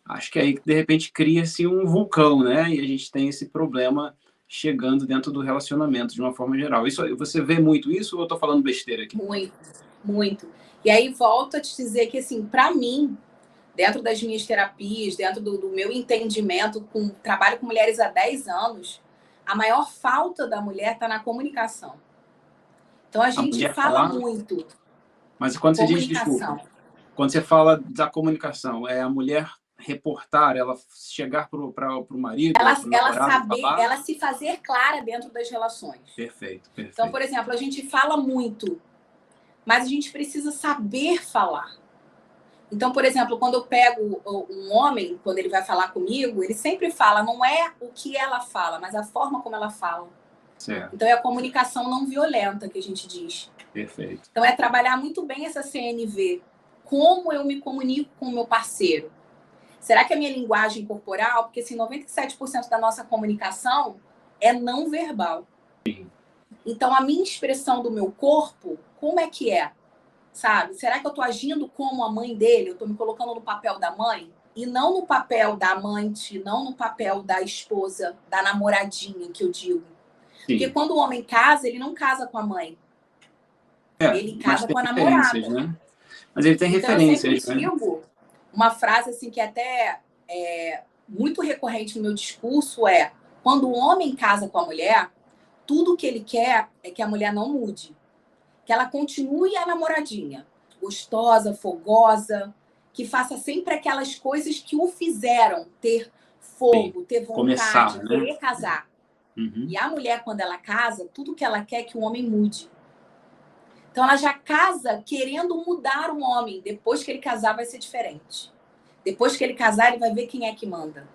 S2: acho que aí, de repente, cria-se um vulcão, né? E a gente tem esse problema chegando dentro do relacionamento, de uma forma geral. Você vê muito isso ou eu estou falando besteira aqui?
S3: Muito, muito. E aí, volto a te dizer que, assim, para mim, dentro das minhas terapias, dentro do meu entendimento, trabalho com mulheres há 10 anos, a maior falta da mulher está na comunicação. Então, a gente fala muito.
S2: Mas quando você diz, desculpa, quando você fala da comunicação, é a mulher reportar, ela chegar para o marido,
S3: ela se fazer clara dentro das relações.
S2: Perfeito.
S3: Então, por exemplo, a gente fala muito, mas a gente precisa saber falar. Então, por exemplo, quando eu pego um homem, quando ele vai falar comigo, ele sempre fala, não é o que ela fala, mas a forma como ela fala.
S2: Certo.
S3: Então, é a comunicação não violenta que a gente diz.
S2: Perfeito.
S3: Então, é trabalhar muito bem essa CNV. Como eu me comunico com o meu parceiro? Será que a minha linguagem corporal, porque assim, 97% da nossa comunicação é não verbal.
S2: Sim.
S3: Então, a minha expressão do meu corpo, como é que é? Sabe? Será que eu estou agindo como a mãe dele? Eu estou me colocando no papel da mãe? E não no papel da amante, não no papel da esposa, da namoradinha, que eu digo.
S2: Sim.
S3: Porque quando o homem casa, ele não casa com a mãe. Ele casa com a
S2: referências,
S3: namorada.
S2: Né? Mas ele tem
S3: então,
S2: referências,
S3: eu sempre digo uma frase assim que até é muito recorrente no meu discurso é: quando o homem casa com a mulher, tudo que ele quer é que a mulher não mude. Que ela continue a namoradinha, gostosa, fogosa, que faça sempre aquelas coisas que o fizeram ter fogo, ter vontade,
S2: começar, né?
S3: Querer casar.
S2: Uhum.
S3: E a mulher, quando ela casa, tudo que ela quer é que o homem mude. Então, ela já casa querendo mudar o homem. Depois que ele casar, vai ser diferente. Depois que ele casar, ele vai ver quem é que manda.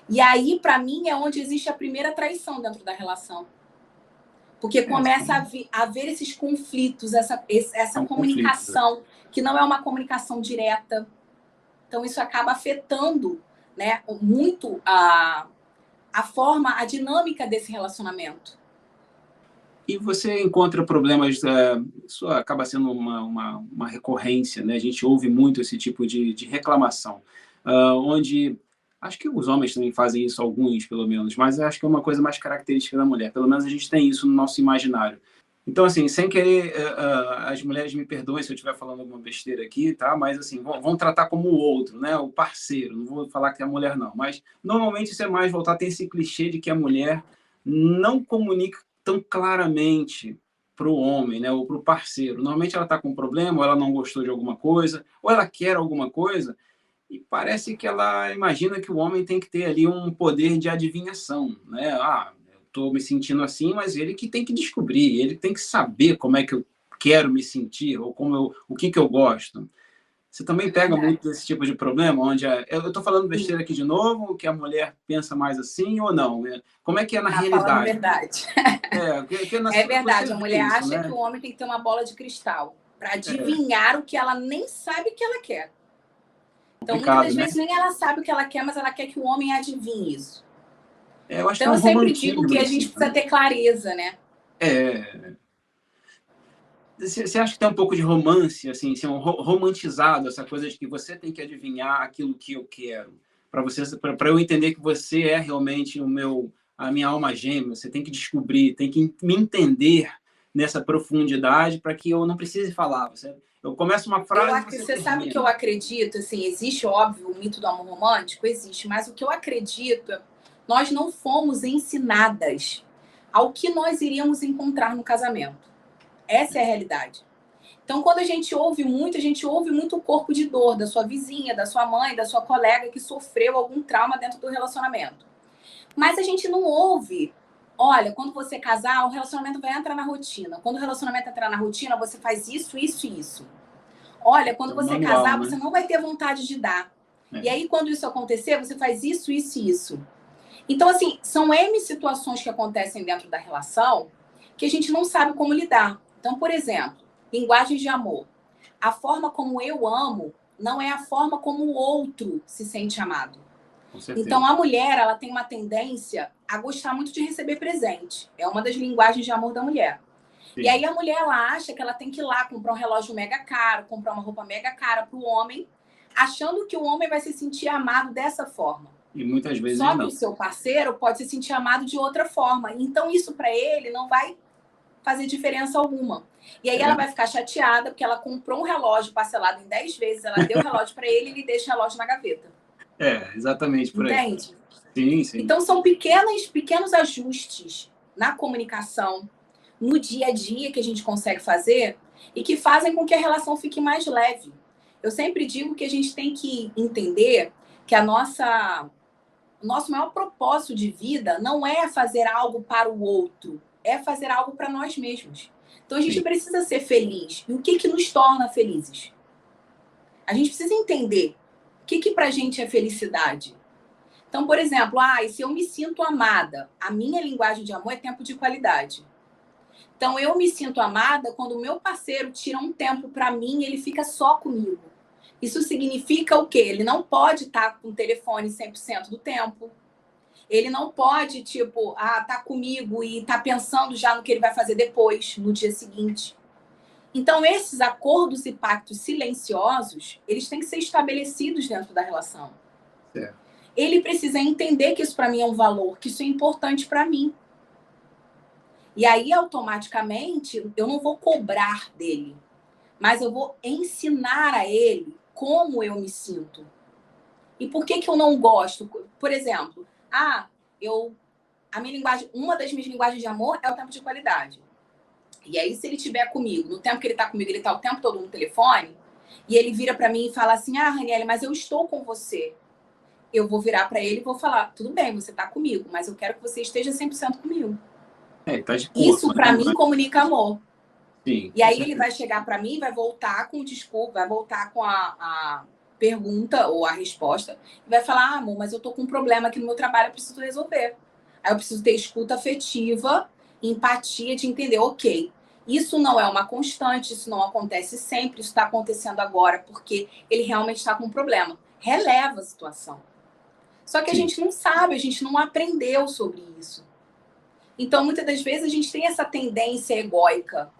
S3: E aí, para mim, é onde existe a primeira traição dentro da relação. Porque começa a haver esses conflitos, essa comunicação, que não é uma comunicação direta. Então, isso acaba afetando, né, muito a forma, a dinâmica desse relacionamento.
S2: E você encontra problemas, isso acaba sendo uma recorrência, né? A gente ouve muito esse tipo de reclamação, onde acho que os homens também fazem isso, alguns pelo menos, mas acho que é uma coisa mais característica da mulher. Pelo menos a gente tem isso no nosso imaginário. Então, assim, sem querer, as mulheres me perdoem se eu estiver falando alguma besteira aqui, tá? Mas, assim, vão tratar como o outro, né? O parceiro. Não vou falar que é a mulher, não. Mas, normalmente, isso é mais voltar. Tem esse clichê de que a mulher não comunica tão claramente para o homem, né? Ou para o parceiro. Normalmente, ela está com um problema, ou ela não gostou de alguma coisa, ou ela quer alguma coisa, e parece que ela imagina que o homem tem que ter ali um poder de adivinhação, né? Estou me sentindo assim, mas ele que tem que descobrir, ele tem que saber como é que eu quero me sentir, ou o que eu gosto. Você também pega muito desse tipo de problema, onde eu estou falando besteira aqui de novo, que a mulher pensa mais assim ou não? Como é que é na realidade?
S3: Falando verdade. É verdade, a mulher acha, né, que o homem tem que ter uma bola de cristal para adivinhar o que ela nem sabe que ela quer. Então, muitas das vezes, nem ela sabe o que ela quer, mas ela quer que o homem adivinhe isso.
S2: Eu acho
S3: então,
S2: que
S3: eu sempre digo que a gente precisa ter clareza, né?
S2: Você acha que tem um pouco de romance, assim, romantizado, essa coisa de que você tem que adivinhar aquilo que eu quero, para eu entender que você é realmente a minha alma gêmea, você tem que descobrir, tem que me entender nessa profundidade para que eu não precise falar. Eu começo uma frase.
S3: Você sabe que eu acredito, assim, existe, óbvio, o mito do amor romântico, existe, mas o que eu acredito é nós não fomos ensinadas ao que nós iríamos encontrar no casamento. Essa é a realidade. Então, quando a gente ouve muito o corpo de dor da sua vizinha, da sua mãe, da sua colega que sofreu algum trauma dentro do relacionamento. Mas a gente não ouve, olha, quando você casar, o relacionamento vai entrar na rotina. Quando o relacionamento entrar na rotina, você faz isso, isso e isso. Olha, quando você casar, você não vai ter vontade de dar. E aí, quando isso acontecer, você faz isso, isso e isso. Então, assim, são N situações que acontecem dentro da relação que a gente não sabe como lidar. Então, por exemplo, linguagens de amor. A forma como eu amo não é a forma como o outro se sente amado. Então, a mulher, ela tem uma tendência a gostar muito de receber presente. É uma das linguagens de amor da mulher. Sim. E aí a mulher, ela acha que ela tem que ir lá comprar um relógio mega caro, comprar uma roupa mega cara para o homem, achando que o homem vai se sentir amado dessa forma.
S2: E muitas vezes
S3: Só que o seu parceiro pode se sentir amado de outra forma. Então, isso para ele não vai fazer diferença alguma. E aí ela vai ficar chateada porque ela comprou um relógio parcelado em 10 vezes, ela deu o relógio para ele e ele deixa o relógio na gaveta.
S2: Exatamente por aí.
S3: Entende?
S2: Sim, sim.
S3: Então, são pequenos ajustes na comunicação, no dia a dia que a gente consegue fazer e que fazem com que a relação fique mais leve. Eu sempre digo que a gente tem que entender que o nosso maior propósito de vida não é fazer algo para o outro, é fazer algo para nós mesmos. Então, a gente precisa ser feliz. E o que nos torna felizes? A gente precisa entender o que pra gente é felicidade. Então, por exemplo, se eu me sinto amada, a minha linguagem de amor é tempo de qualidade. Então, eu me sinto amada quando o meu parceiro tira um tempo para mim e ele fica só comigo. Isso significa o quê? Ele não pode estar com o telefone 100% do tempo. Ele não pode, tá comigo e tá pensando já no que ele vai fazer depois, no dia seguinte. Então, esses acordos e pactos silenciosos, eles têm que ser estabelecidos dentro da relação.
S2: É.
S3: Ele precisa entender que isso para mim é um valor, que isso é importante para mim. E aí, automaticamente, eu não vou cobrar dele, mas eu vou ensinar a ele como eu me sinto. E por que eu não gosto? Por exemplo, uma das minhas linguagens de amor é o tempo de qualidade. E aí, se ele estiver comigo, no tempo que ele está comigo, ele está o tempo todo no telefone, e ele vira para mim e fala assim, Raniele, mas eu estou com você. Eu vou virar para ele e vou falar, tudo bem, você está comigo, mas eu quero que você esteja 100% comigo.
S2: Tá de corpo,
S3: isso para mim comunica amor.
S2: Sim,
S3: e aí ele vai chegar para mim, vai voltar com o desculpa, vai voltar com a pergunta ou a resposta, e vai falar, amor, mas eu tô com um problema aqui no meu trabalho, eu preciso resolver. Aí eu preciso ter escuta afetiva, empatia de entender, ok, isso não é uma constante, isso não acontece sempre, isso está acontecendo agora, porque ele realmente está com um problema. Releva a situação. Só que a gente não sabe, a gente não aprendeu sobre isso. Então, muitas das vezes, a gente tem essa tendência egóica,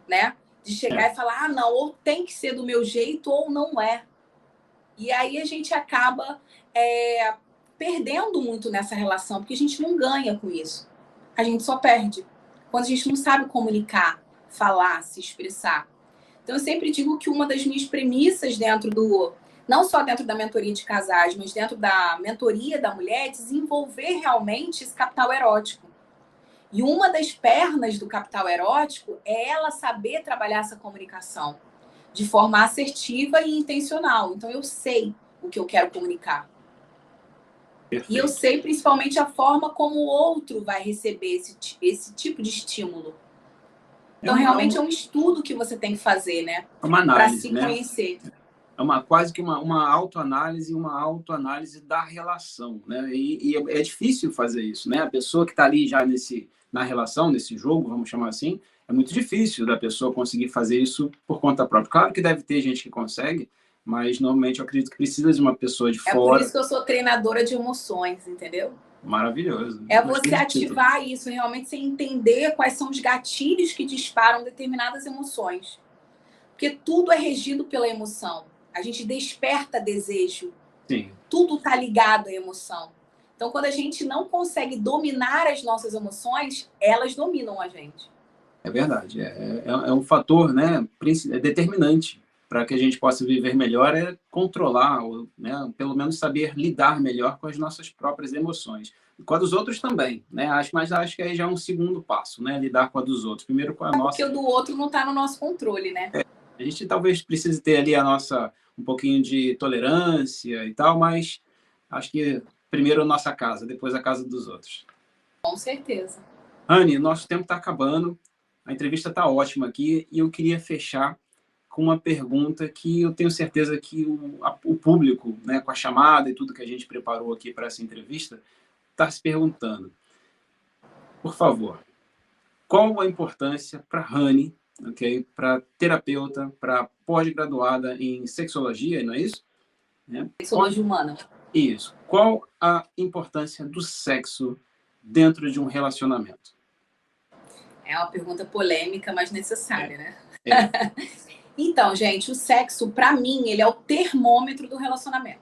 S3: né? De chegar e falar, não, ou tem que ser do meu jeito ou não é. E aí a gente acaba perdendo muito nessa relação, porque a gente não ganha com isso. A gente só perde. Quando a gente não sabe comunicar, falar, se expressar. Então, eu sempre digo que uma das minhas premissas não só dentro da mentoria de casais, mas dentro da mentoria da mulher, é desenvolver realmente esse capital erótico. E uma das pernas do capital erótico é ela saber trabalhar essa comunicação de forma assertiva e intencional. Então, eu sei o que eu quero comunicar. Perfeito. E eu sei, principalmente, a forma como o outro vai receber esse tipo de estímulo. Então, realmente é um estudo que você tem que fazer, né?
S2: É uma análise,
S3: para se conhecer.
S2: É quase que uma autoanálise e uma autoanálise da relação, né? E é difícil fazer isso, né? A pessoa que está ali já na relação, nesse jogo, vamos chamar assim, é muito difícil da pessoa conseguir fazer isso por conta própria. Claro que deve ter gente que consegue, mas normalmente eu acredito que precisa de uma pessoa de fora.
S3: É por isso que eu sou treinadora de emoções, entendeu?
S2: Maravilhoso.
S3: É você ativar isso, realmente você entender quais são os gatilhos que disparam determinadas emoções. Porque tudo é regido pela emoção. A gente desperta desejo.
S2: Sim.
S3: Tudo está ligado à emoção. Então, quando a gente não consegue dominar as nossas emoções, elas dominam a gente.
S2: É verdade. É um fator, né, determinante para que a gente possa viver melhor, é controlar, né, pelo menos saber lidar melhor com as nossas próprias emoções. E com a dos outros também, né? Mas acho que aí já é um segundo passo, né? Lidar com a dos outros. Primeiro com a nossa.
S3: Porque o do outro não está no nosso controle, né?
S2: A gente talvez precise ter ali um pouquinho de tolerância e tal, mas acho que primeiro a nossa casa, depois a casa dos outros.
S3: Com certeza.
S2: Rani, nosso tempo está acabando, a entrevista está ótima aqui e eu queria fechar com uma pergunta que eu tenho certeza que o público, né, com a chamada e tudo que a gente preparou aqui para essa entrevista, está se perguntando. Por favor, qual a importância para Rani, okay, para terapeuta, para pós-graduada em sexologia, não é isso?
S3: Sexologia humana.
S2: Isso. Qual a importância do sexo dentro de um relacionamento?
S3: É uma pergunta polêmica, mas necessária, né? Então, gente, o sexo, para mim, ele é o termômetro do relacionamento.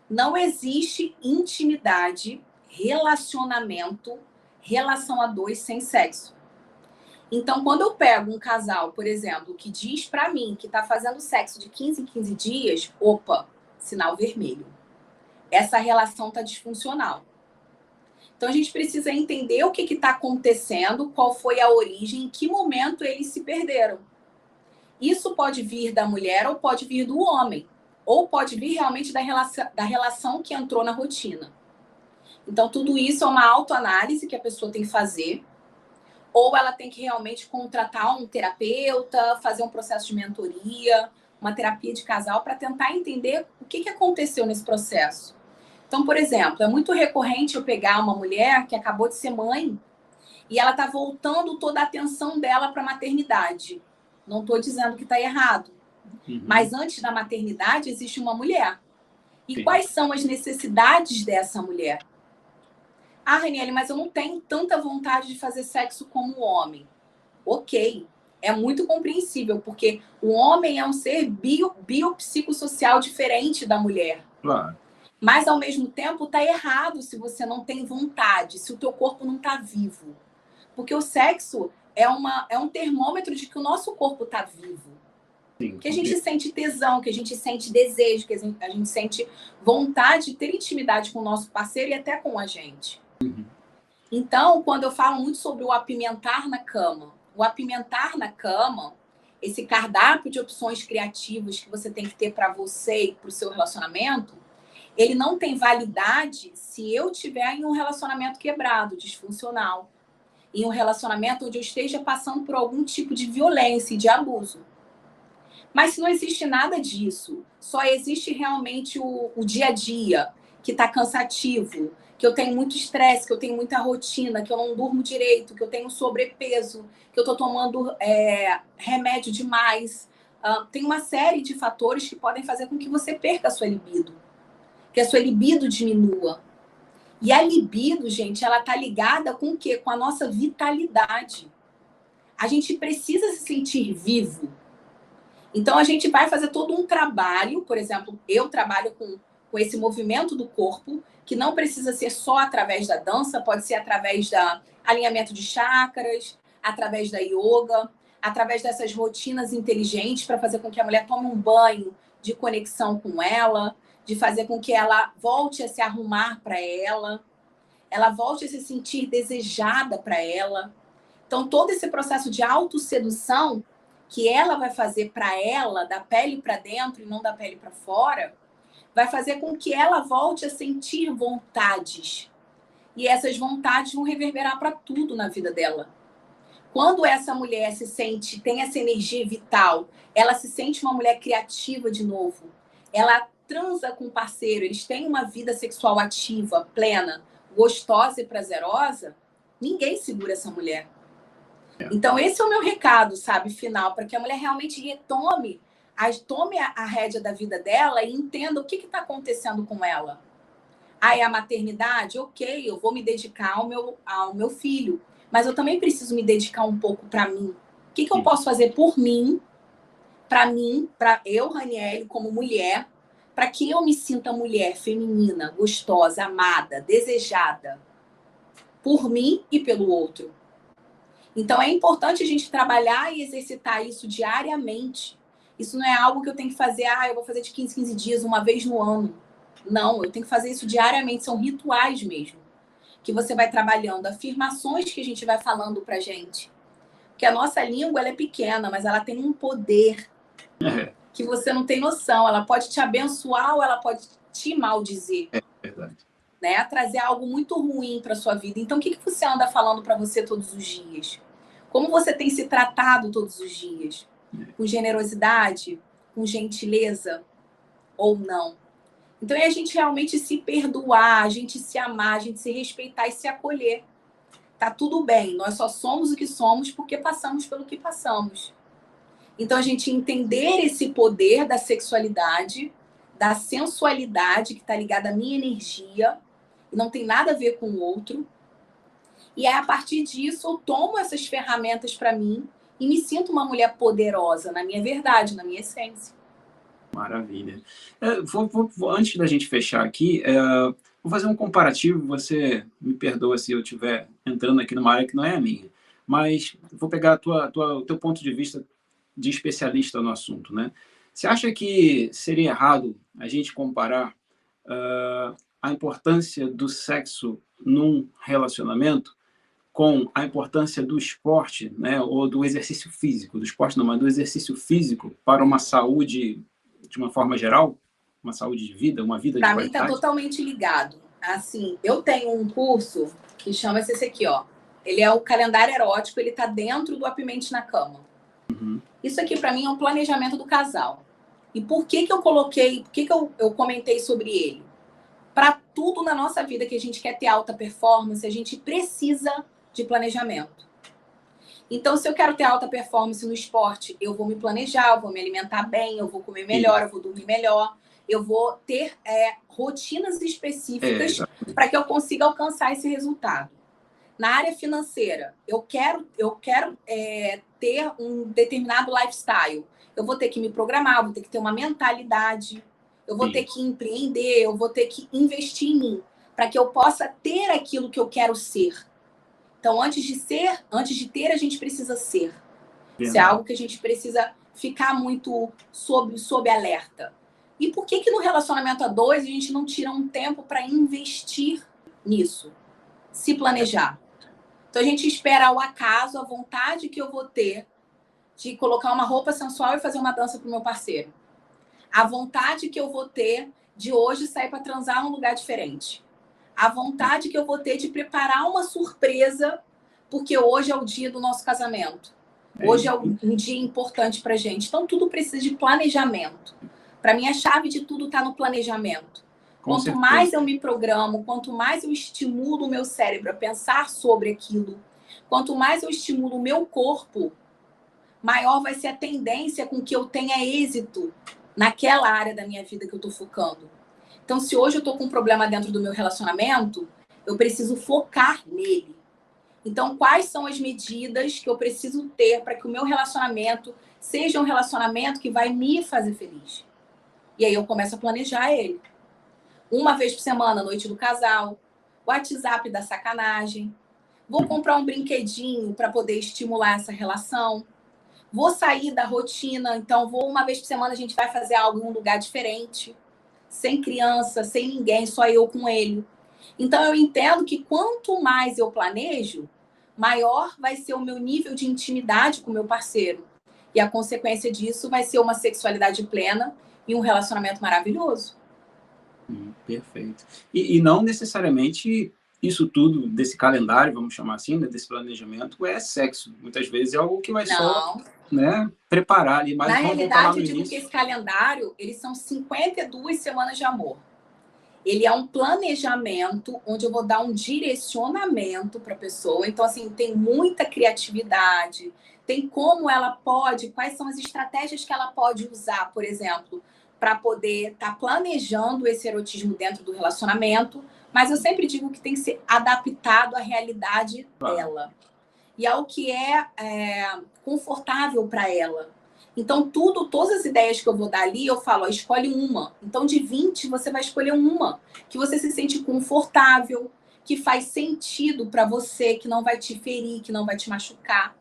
S3: Não existe intimidade, relacionamento, relação a dois sem sexo. Então, quando eu pego um casal, por exemplo, que diz para mim que tá fazendo sexo de 15 em 15 dias, opa, sinal vermelho. Essa relação tá disfuncional. Então, a gente precisa entender o que está acontecendo, qual foi a origem, em que momento eles se perderam. Isso pode vir da mulher ou pode vir do homem. Ou pode vir realmente da relação que entrou na rotina. Então, tudo isso é uma autoanálise que a pessoa tem que fazer. Ou ela tem que realmente contratar um terapeuta, fazer um processo de mentoria, uma terapia de casal para tentar entender o que aconteceu nesse processo. Então, por exemplo, é muito recorrente eu pegar uma mulher que acabou de ser mãe e ela está voltando toda a atenção dela para a maternidade. Não estou dizendo que está errado, mas antes da maternidade existe uma mulher. E
S2: Sim.
S3: Quais são as necessidades dessa mulher? Ah, Raniele, mas eu não tenho tanta vontade de fazer sexo como o homem. Ok, é muito compreensível, porque o homem é um ser biopsicossocial diferente da mulher.
S2: Claro.
S3: Mas, ao mesmo tempo, tá errado se você não tem vontade, se o teu corpo não tá vivo. Porque o sexo é um termômetro de que o nosso corpo tá vivo.
S2: Sim,
S3: que a gente sente tesão, que a gente sente desejo, que a gente sente vontade de ter intimidade com o nosso parceiro e até com a gente. Então, quando eu falo muito sobre o apimentar na cama, esse cardápio de opções criativas que você tem que ter para você e para o seu relacionamento, ele não tem validade se eu estiver em um relacionamento quebrado, disfuncional, em um relacionamento onde eu esteja passando por algum tipo de violência e de abuso. Mas se não existe nada disso, só existe realmente o dia a dia, que está cansativo, que eu tenho muito estresse, que eu tenho muita rotina, que eu não durmo direito, que eu tenho sobrepeso, que eu estou tomando remédio demais. Tem uma série de fatores que podem fazer com que você perca a sua libido, que a sua libido diminua. E a libido, gente, ela está ligada com o quê? Com a nossa vitalidade. A gente precisa se sentir vivo. Então, a gente vai fazer todo um trabalho, por exemplo, eu trabalho com esse movimento do corpo, que não precisa ser só através da dança, pode ser através do alinhamento de chakras, através da yoga, através dessas rotinas inteligentes para fazer com que a mulher tome um banho de conexão com ela, de fazer com que ela volte a se arrumar para ela volte a se sentir desejada para ela. Então, todo esse processo de autossedução que ela vai fazer para ela, da pele para dentro e não da pele para fora, vai fazer com que ela volte a sentir vontades. E essas vontades vão reverberar para tudo na vida dela. Quando essa mulher se sente, tem essa energia vital, ela se sente uma mulher criativa de novo, ela transa com o parceiro, eles têm uma vida sexual ativa, plena, gostosa e prazerosa, ninguém segura essa mulher. Então, esse é o meu recado, sabe, final, para que a mulher realmente retome, tome a rédea da vida dela e entenda o que está acontecendo com ela. É a maternidade? Ok, eu vou me dedicar ao meu filho, mas eu também preciso me dedicar um pouco para mim. O que eu posso fazer por mim, para eu, Raniele, como mulher, para que eu me sinta mulher feminina, gostosa, amada, desejada, por mim e pelo outro. Então, é importante a gente trabalhar e exercitar isso diariamente. Isso não é algo que eu tenho que fazer, eu vou fazer de 15 em 15 dias, uma vez no ano. Não, eu tenho que fazer isso diariamente, são rituais mesmo. Que você vai trabalhando, afirmações que a gente vai falando pra gente. Porque a nossa língua, ela é pequena, mas ela tem um poder que você não tem noção. Ela pode te abençoar ou ela pode te maldizer.
S2: É verdade.
S3: Né? Trazer algo muito ruim para sua vida. Então, o que você anda falando para você todos os dias? Como você tem se tratado todos os dias? Com generosidade? Com gentileza? Ou não? Então, é a gente realmente se perdoar, a gente se amar, a gente se respeitar e se acolher. Tá tudo bem, nós só somos o que somos porque passamos pelo que passamos. Então, a gente entender esse poder da sexualidade, da sensualidade que está ligada à minha energia, não tem nada a ver com o outro. E aí, a partir disso, eu tomo essas ferramentas para mim e me sinto uma mulher poderosa na minha verdade, na minha essência.
S2: Maravilha. Antes da gente fechar aqui, vou fazer um comparativo. Você me perdoa se eu estiver entrando aqui numa área que não é a minha, mas vou pegar o teu ponto de vista de especialista no assunto, né? Você acha que seria errado a gente comparar a importância do sexo num relacionamento com a importância do esporte, né, ou do exercício físico, do esporte não, mas do exercício físico para uma saúde de uma forma geral, uma saúde de vida, uma vida de qualidade?
S3: Para mim está totalmente ligado. Assim, eu tenho um curso que chama-se esse aqui, ó. Ele é o calendário erótico, ele está dentro do Apimente na Cama. Isso aqui para mim é um planejamento do casal. E por que eu coloquei, por que eu comentei sobre ele? Para tudo na nossa vida que a gente quer ter alta performance, a gente precisa de planejamento. Então, se eu quero ter alta performance no esporte, eu vou me planejar, eu vou me alimentar bem, eu vou comer melhor, eu vou dormir melhor, eu vou ter rotinas específicas para que eu consiga alcançar esse resultado. Na área financeira, eu quero ter um determinado lifestyle. Eu vou ter que me programar, eu vou ter que ter uma mentalidade, eu vou ter que empreender, eu vou ter que investir em mim, para que eu possa ter aquilo que eu quero ser. Então, antes de ter, a gente precisa ser. Isso é algo que a gente precisa ficar muito sob alerta. E por que no relacionamento a dois a gente não tira um tempo para investir nisso? Se planejar. Então, a gente espera ao acaso, a vontade que eu vou ter de colocar uma roupa sensual e fazer uma dança pro meu parceiro. A vontade que eu vou ter de hoje sair para transar num lugar diferente. A vontade que eu vou ter de preparar uma surpresa, porque hoje é o dia do nosso casamento. Hoje é um dia importante pra gente. Então, tudo precisa de planejamento. Para mim, a chave de tudo está no planejamento. Quanto mais eu me programo, quanto mais eu estimulo o meu cérebro a pensar sobre aquilo, quanto mais eu estimulo o meu corpo, maior vai ser a tendência com que eu tenha êxito naquela área da minha vida que eu estou focando. Então, se hoje eu estou com um problema dentro do meu relacionamento, eu preciso focar nele. Então, quais são as medidas que eu preciso ter para que o meu relacionamento seja um relacionamento que vai me fazer feliz? E aí eu começo a planejar ele. Uma vez por semana, noite do casal, WhatsApp da sacanagem. Vou comprar um brinquedinho para poder estimular essa relação. Vou sair da rotina, então uma vez por semana a gente vai fazer algo em um lugar diferente. Sem criança, sem ninguém, só eu com ele. Então, eu entendo que quanto mais eu planejo, maior vai ser o meu nível de intimidade com o meu parceiro. E a consequência disso vai ser uma sexualidade plena e um relacionamento maravilhoso.
S2: Perfeito. E não necessariamente isso tudo, desse calendário, vamos chamar assim, né, desse planejamento, é sexo. Muitas vezes é algo que vai só preparar ali. Mas
S3: na realidade, eu digo que esse calendário, eles são 52 semanas de amor. Ele é um planejamento onde eu vou dar um direcionamento para a pessoa. Então, assim, tem muita criatividade, tem como ela pode, quais são as estratégias que ela pode usar, por exemplo, para poder estar planejando esse erotismo dentro do relacionamento. Mas eu sempre digo que tem que ser adaptado à realidade dela. E ao que é confortável para ela. Então, todas as ideias que eu vou dar ali, eu falo, escolhe uma. Então, de 20, você vai escolher uma que você se sente confortável, que faz sentido para você, que não vai te ferir, que não vai te machucar,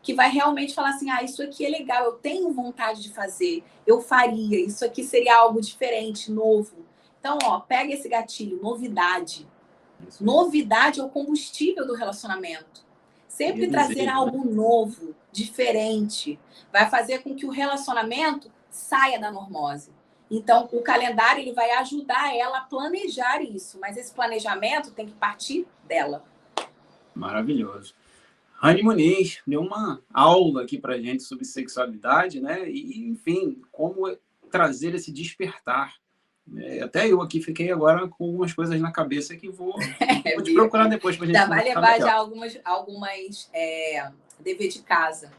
S3: que vai realmente falar assim, isso aqui é legal, eu tenho vontade de fazer, eu faria, isso aqui seria algo diferente, novo. Então, pega esse gatilho, novidade. Novidade é o combustível do relacionamento. Sempre trazer algo novo, diferente, vai fazer com que o relacionamento saia da normose. Então, o calendário ele vai ajudar ela a planejar isso, mas esse planejamento tem que partir dela.
S2: Maravilhoso. Rani Muniz deu uma aula aqui pra gente sobre sexualidade, né? E, enfim, como trazer esse despertar. Até eu aqui fiquei agora com algumas coisas na cabeça que vou te procurar depois pra gente.
S3: Já vai levar já algumas dever de casa.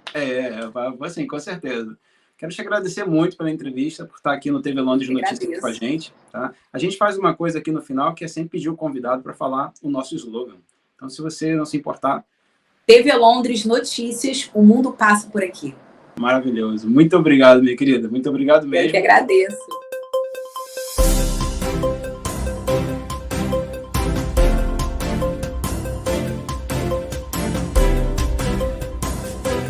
S2: Assim, com certeza. Quero te agradecer muito pela entrevista, por estar aqui no TV Londres Notícias com a gente. Tá? A gente faz uma coisa aqui no final, que é sempre pedir o convidado para falar o nosso slogan. Então, se você não se importar...
S3: TV Londres Notícias, o mundo passa por aqui.
S2: Maravilhoso. Muito obrigado, minha querida. Muito obrigado mesmo.
S3: Eu que agradeço.